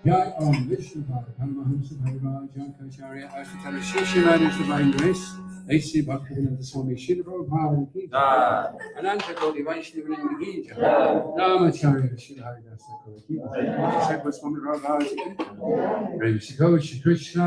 Jai Om Vishnu Pada Paramahamsa Bhagavad Jankacharya Ashtara Shishimani Divine Grace A.C. Bhaktivedanta Swami Srila Prabhupada Ki Jai Ananta Koti Vaishnavrinda Ki Jai Namacharya Srila Haridasa Thakur Ki Jai Sakwa Swami Prabhupada Ki Jai Prem Shri Krishna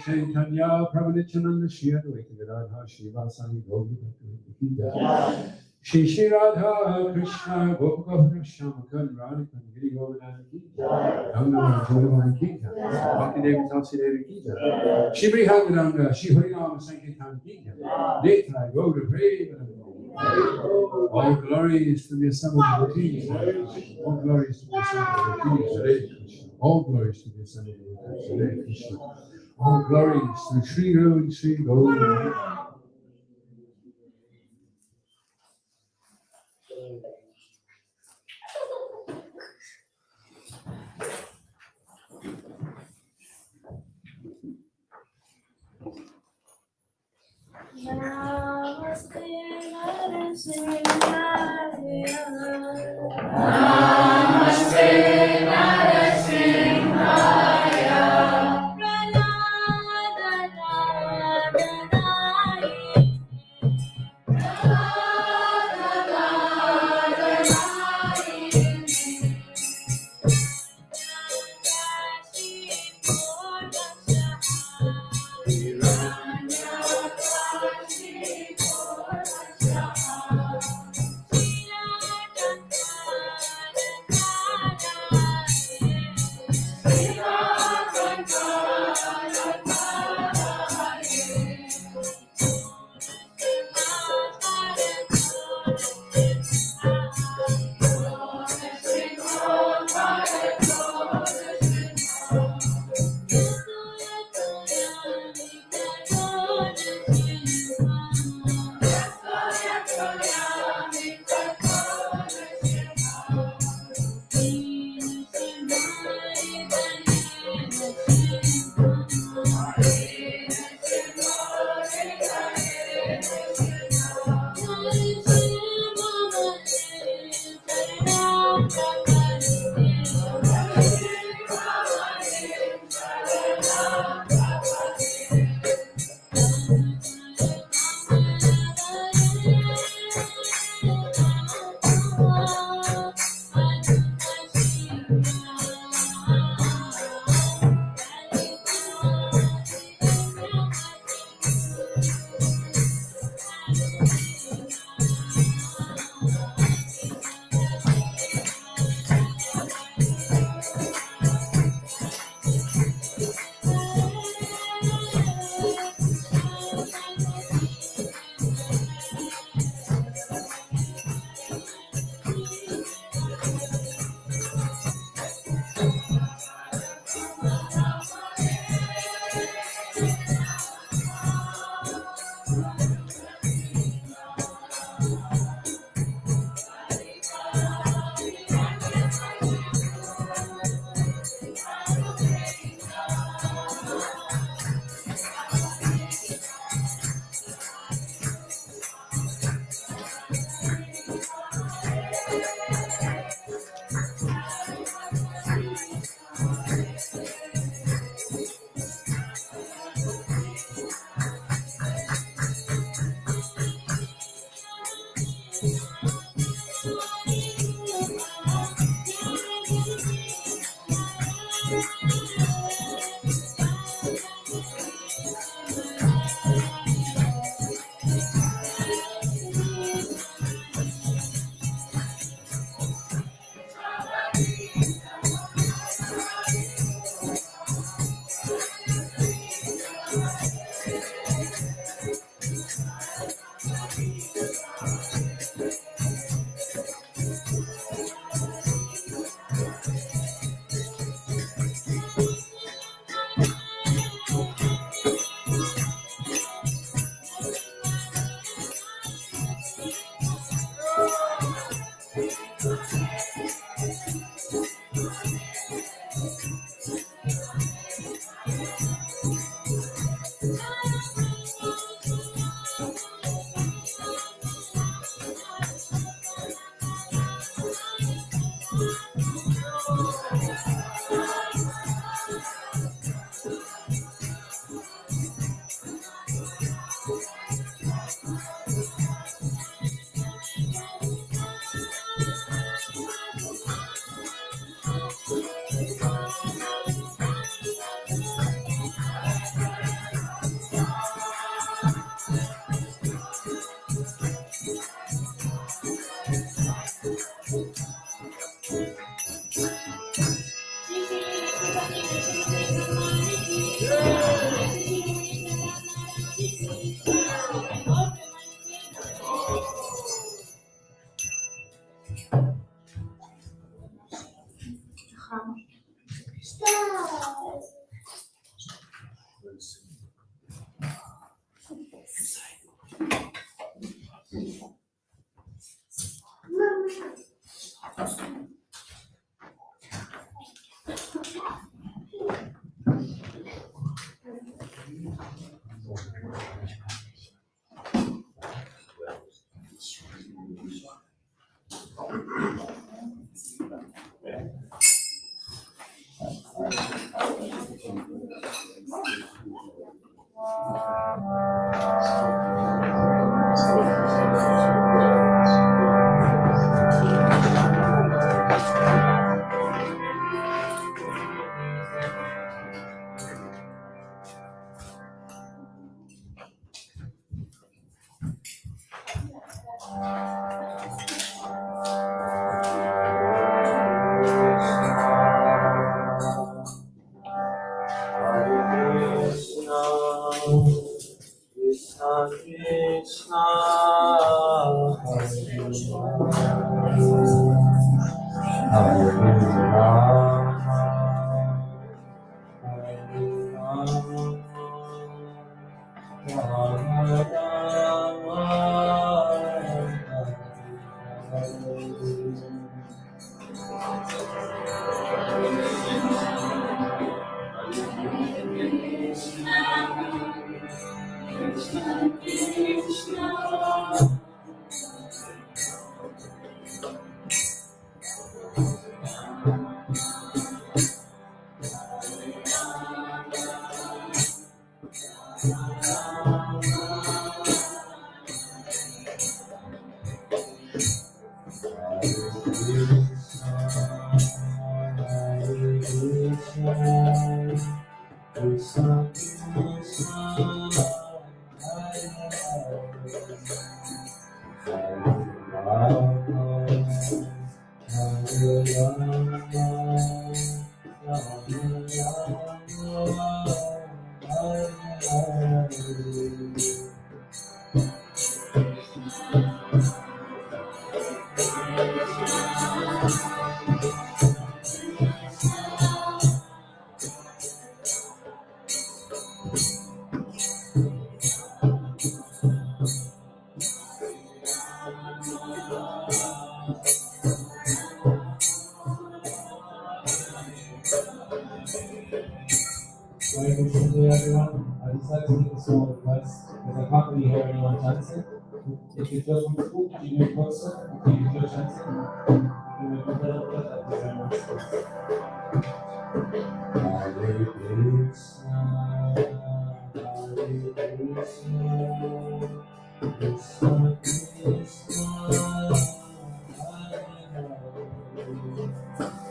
Chaitanya Prabhu Nityananda Shri Advaita Gadadhar Shri Vasani Gauri Bhaktivedanta Ki Jai Shri Radha Krishna Gopika Shamakan Radha Giri Govardhana Ki Jai Ganga Madhurana Ki Jai Bhakti Devi Tulsi Devi Ki Jai Shri Brihadaranga Shri Harinama Sankirtan Ki Jai Netai Gaura Prema All glories to the assembled devotees. All glories to the assembled devotees. Hare Krishna. All glories to the assembled devotees. Hare Krishna. All glories to Sri Guru and Sri Gaura. Namaste Narasimhaya Namaste Narasimhaya Everyone, I decided to make a small request because I can't really hear anyone chanting. If you just want to talk, could you move closer? If you just chanting, you move a little bit, that'd be very nice. Hare Krishna, Hare Krishna, Krishna Krishna, Hare Hare.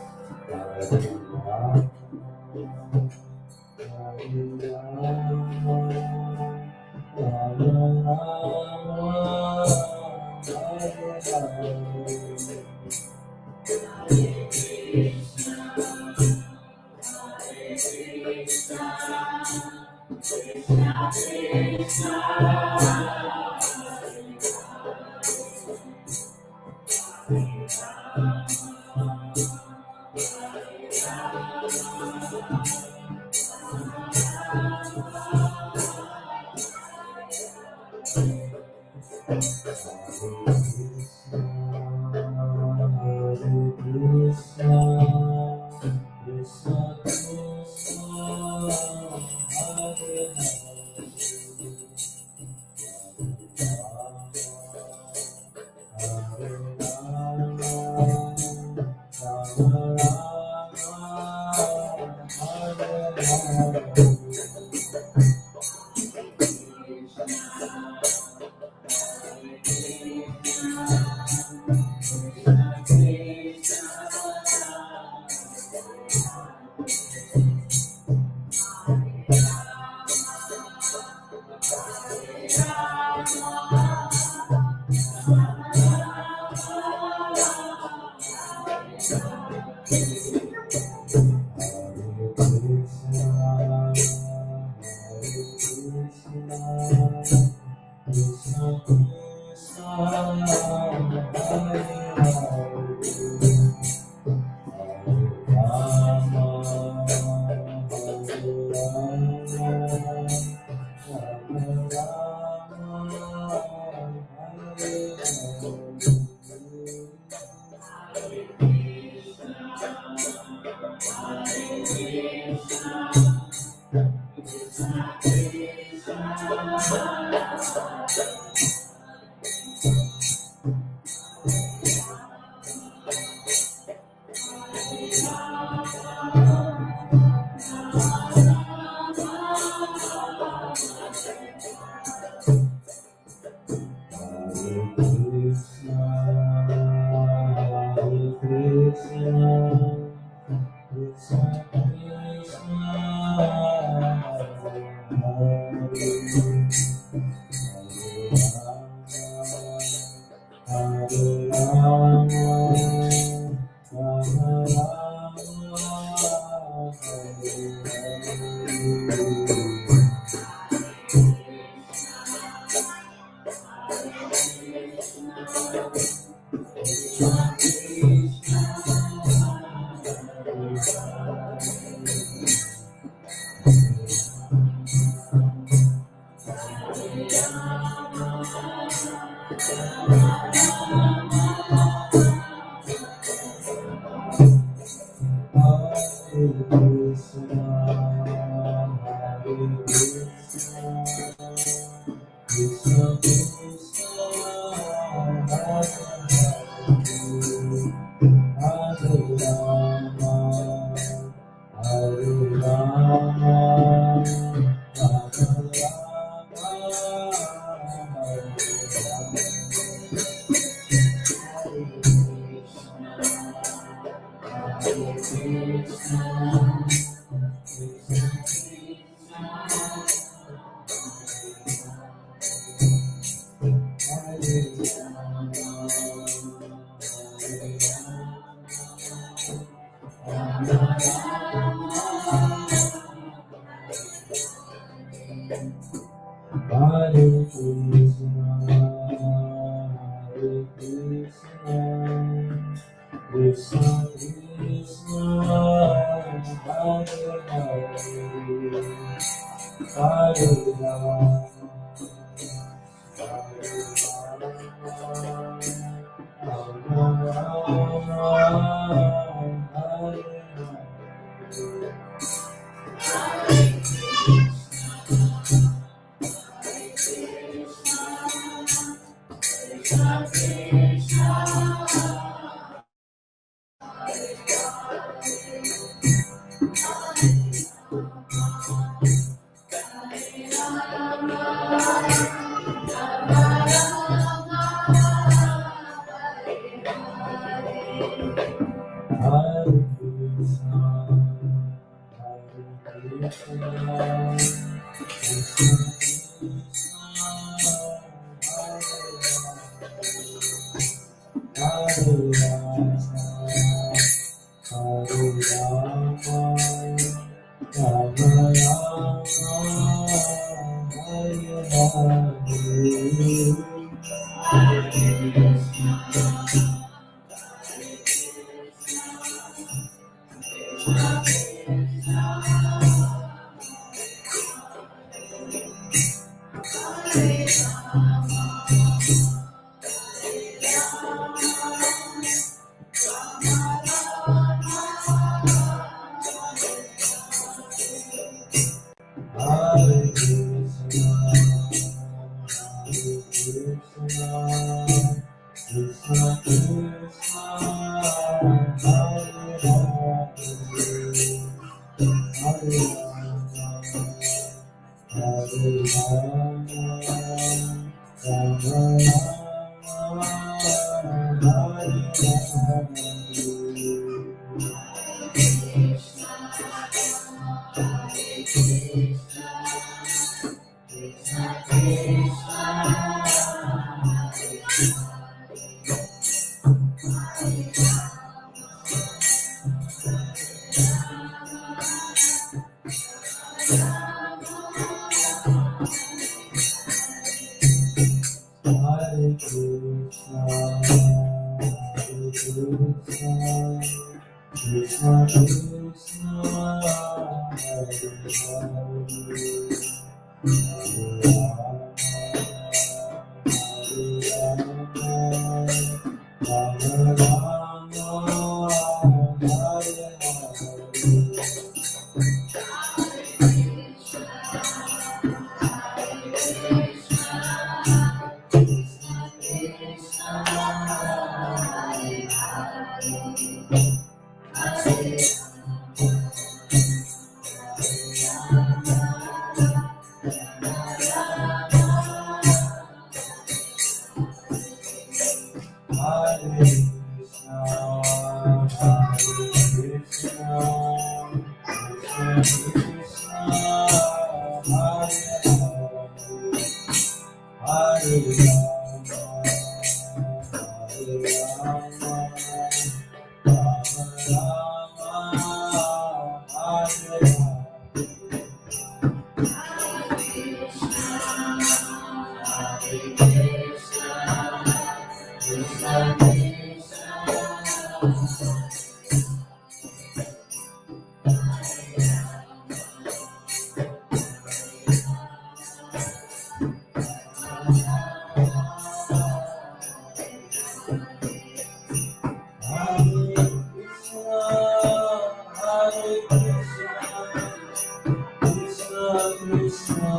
Krishna,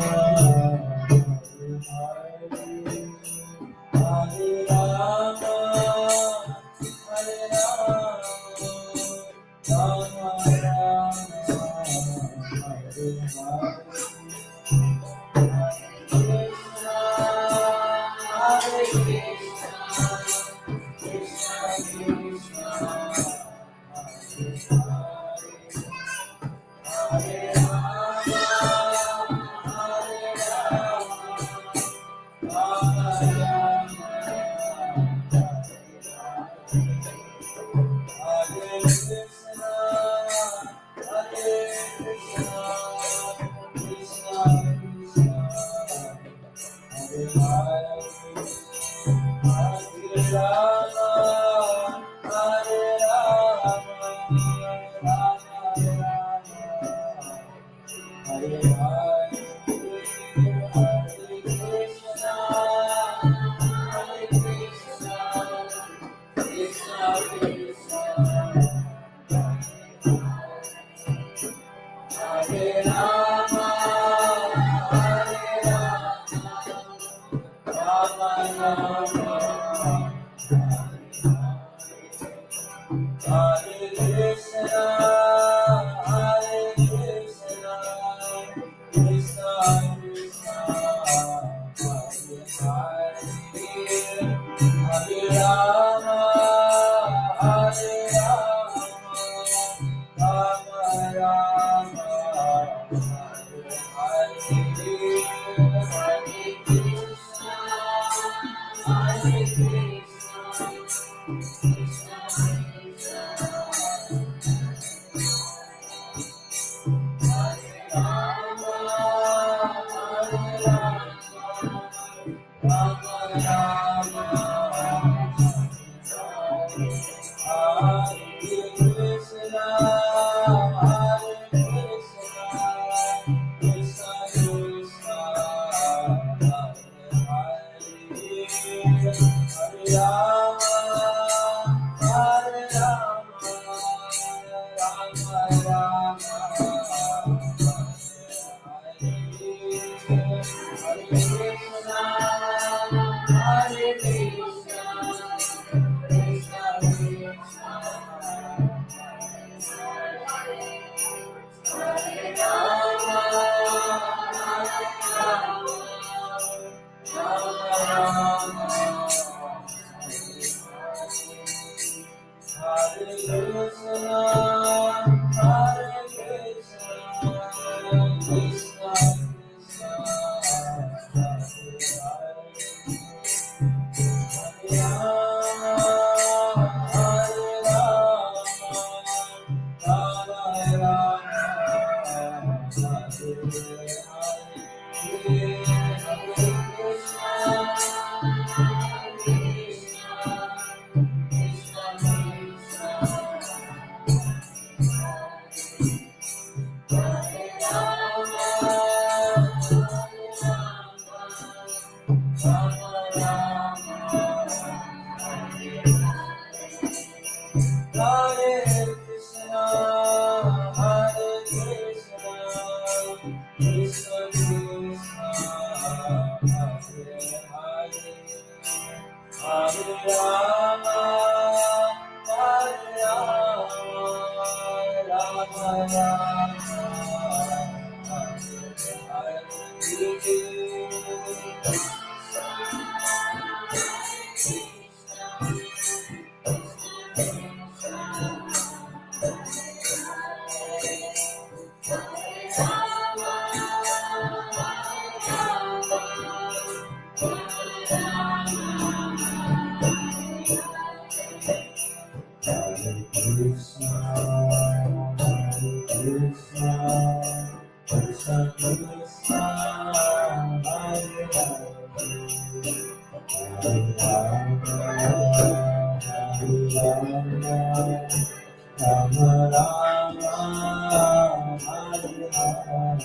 Hare Rama, Hare Rama, Rama Rama, Hare Hare. Hare Krishna, Krishna Krishna, Hare Rama, Hare Rama, Rama Rama, Hare Krishna, Hare Krishna, Krishna Krishna, Hare Hare. Hare Rama, Hare Rama, Rama Rama, Hare Hare. Hare Krishna, Krishna Krishna, Hare Rama, Hare Rama, Rama Rama, Hare Krishna, Krishna Krishna, Hare Rama, Hare Rama, Rama Rama, Hare Krishna, Hare Krishna, Krishna Krishna, Hare Rama, Hare Rama, Rama Rama, Hare Krishna, Hare Krishna, Krishna Krishna, Hare Rama, Hare Rama, Rama Rama, Hare Krishna, Hare Krishna, Krishna Krishna, Hare Rama, Hare Rama, Rama Rama, Hare Krishna, Hare Krishna, Krishna Krishna, Hare Rama, Hare Rama, Hare Krishna, Hare Krishna, Krishna Krishna, Hare Hare, Hare Rama, Hare Rama, Rama Rama, Hare Hare.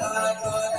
Hare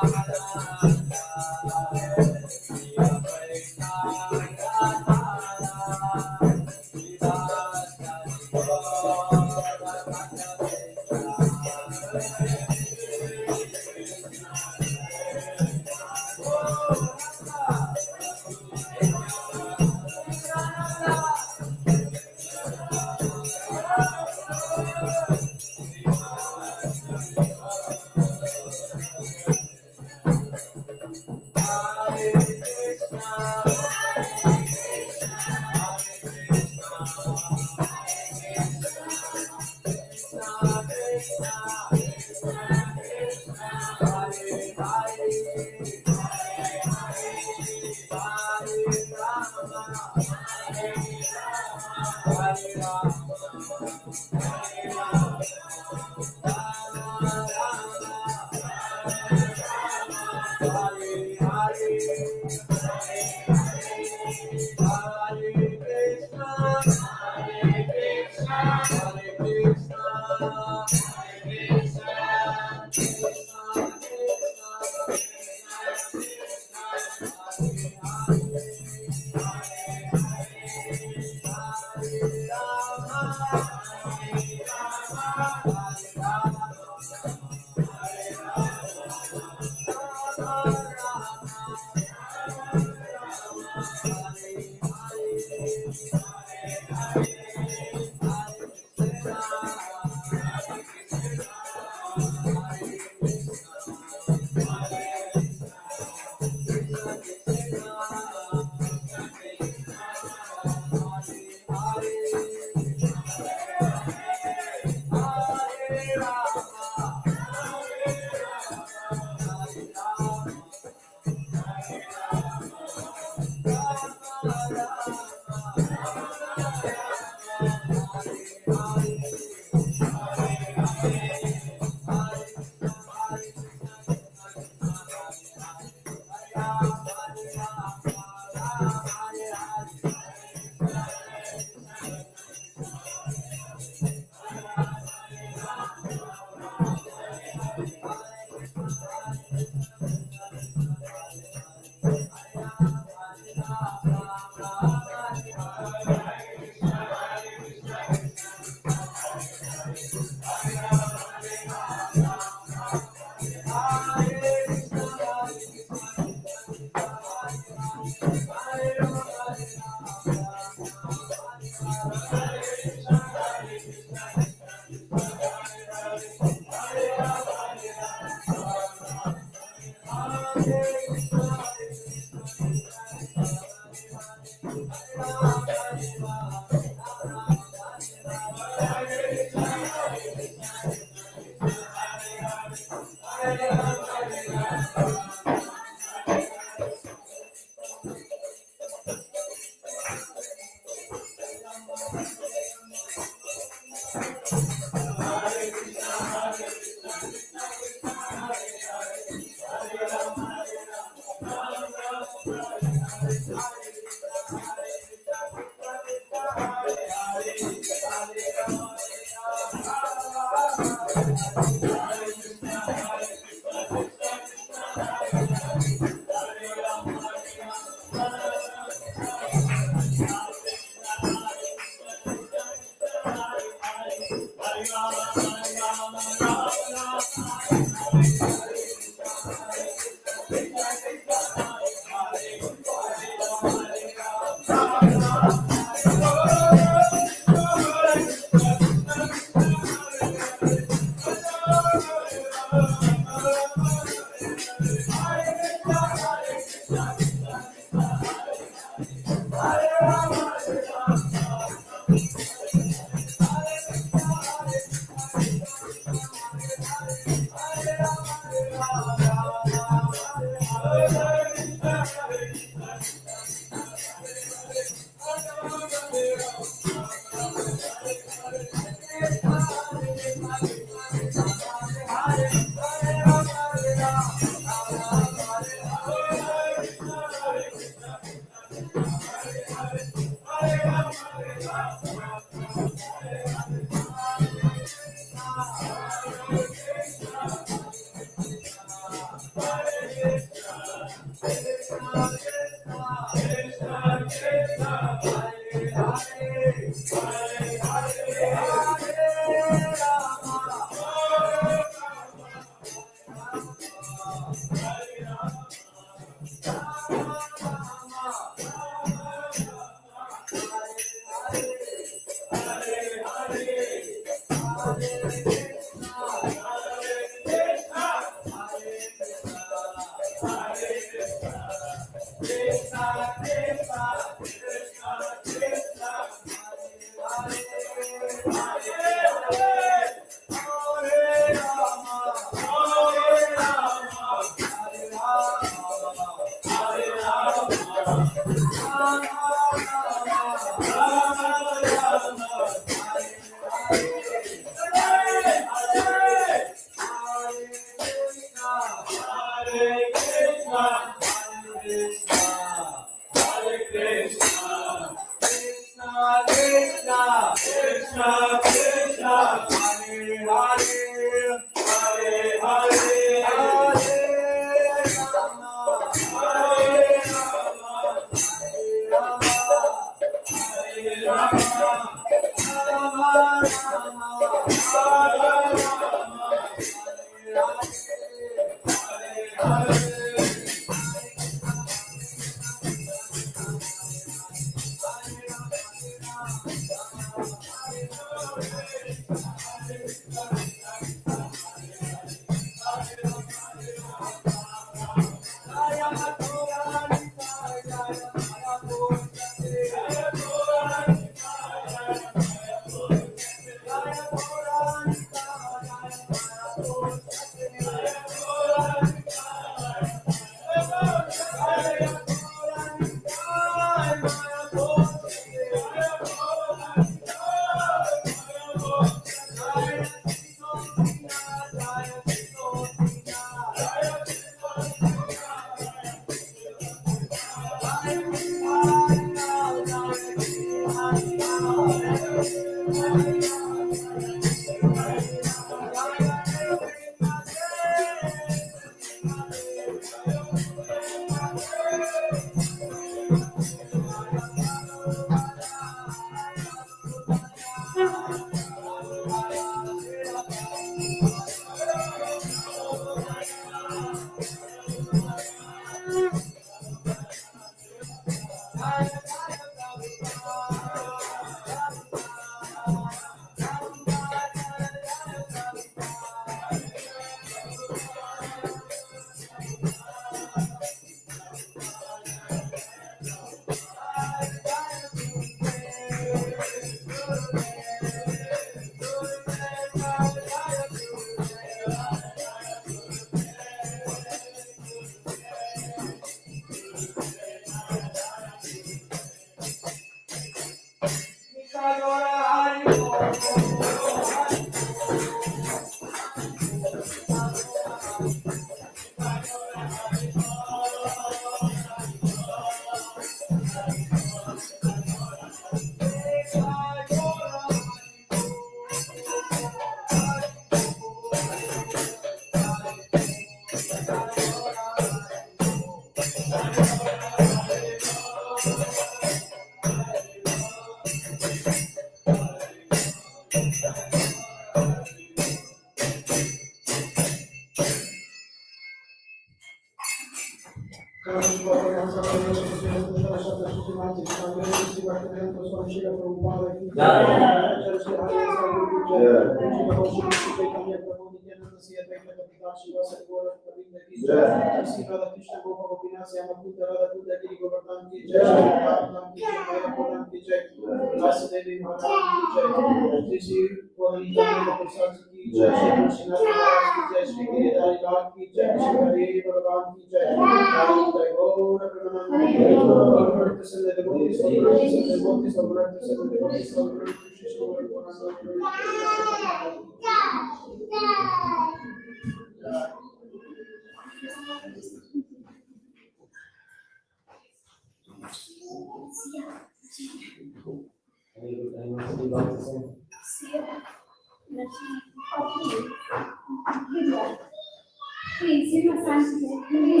Please, you must answer me.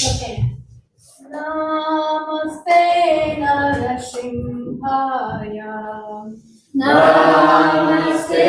Okay. Namaste Narsimhaya. Namaste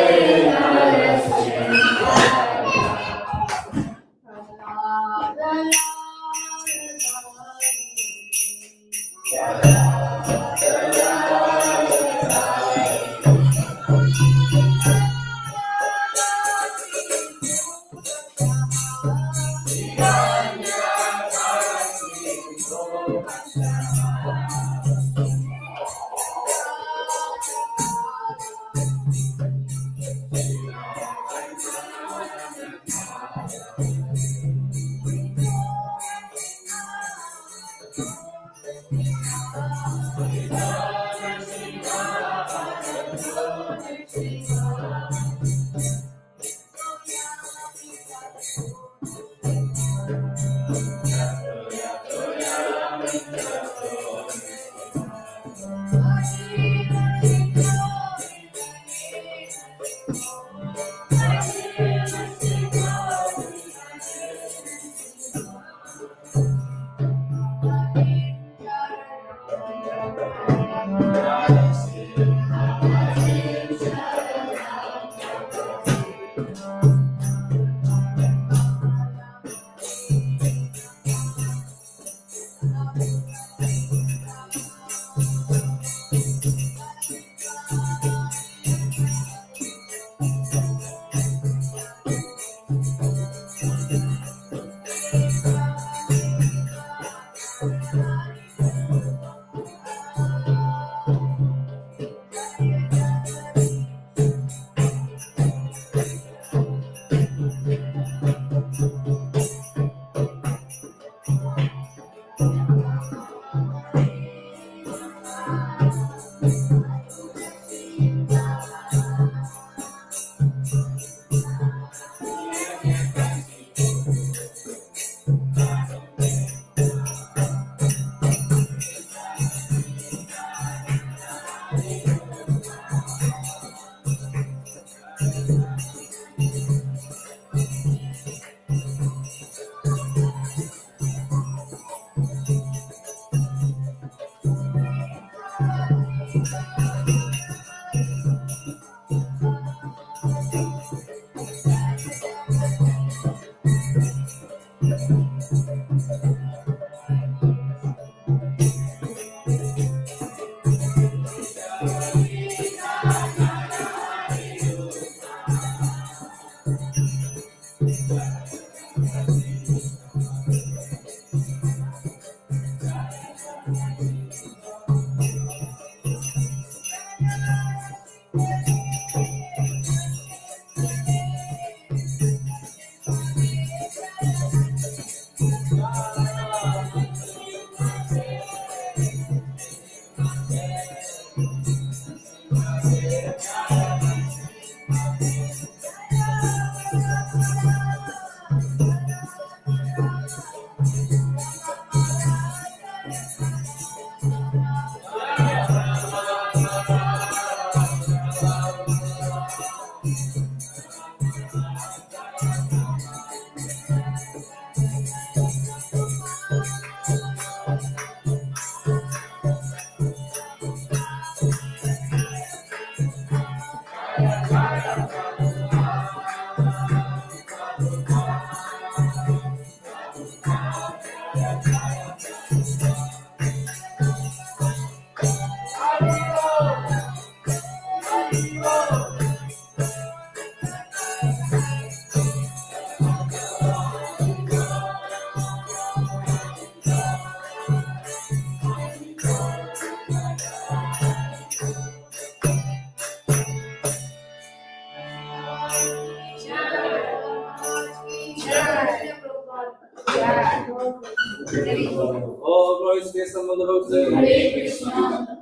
All glories to the Son of the Lord. Hare Krishna.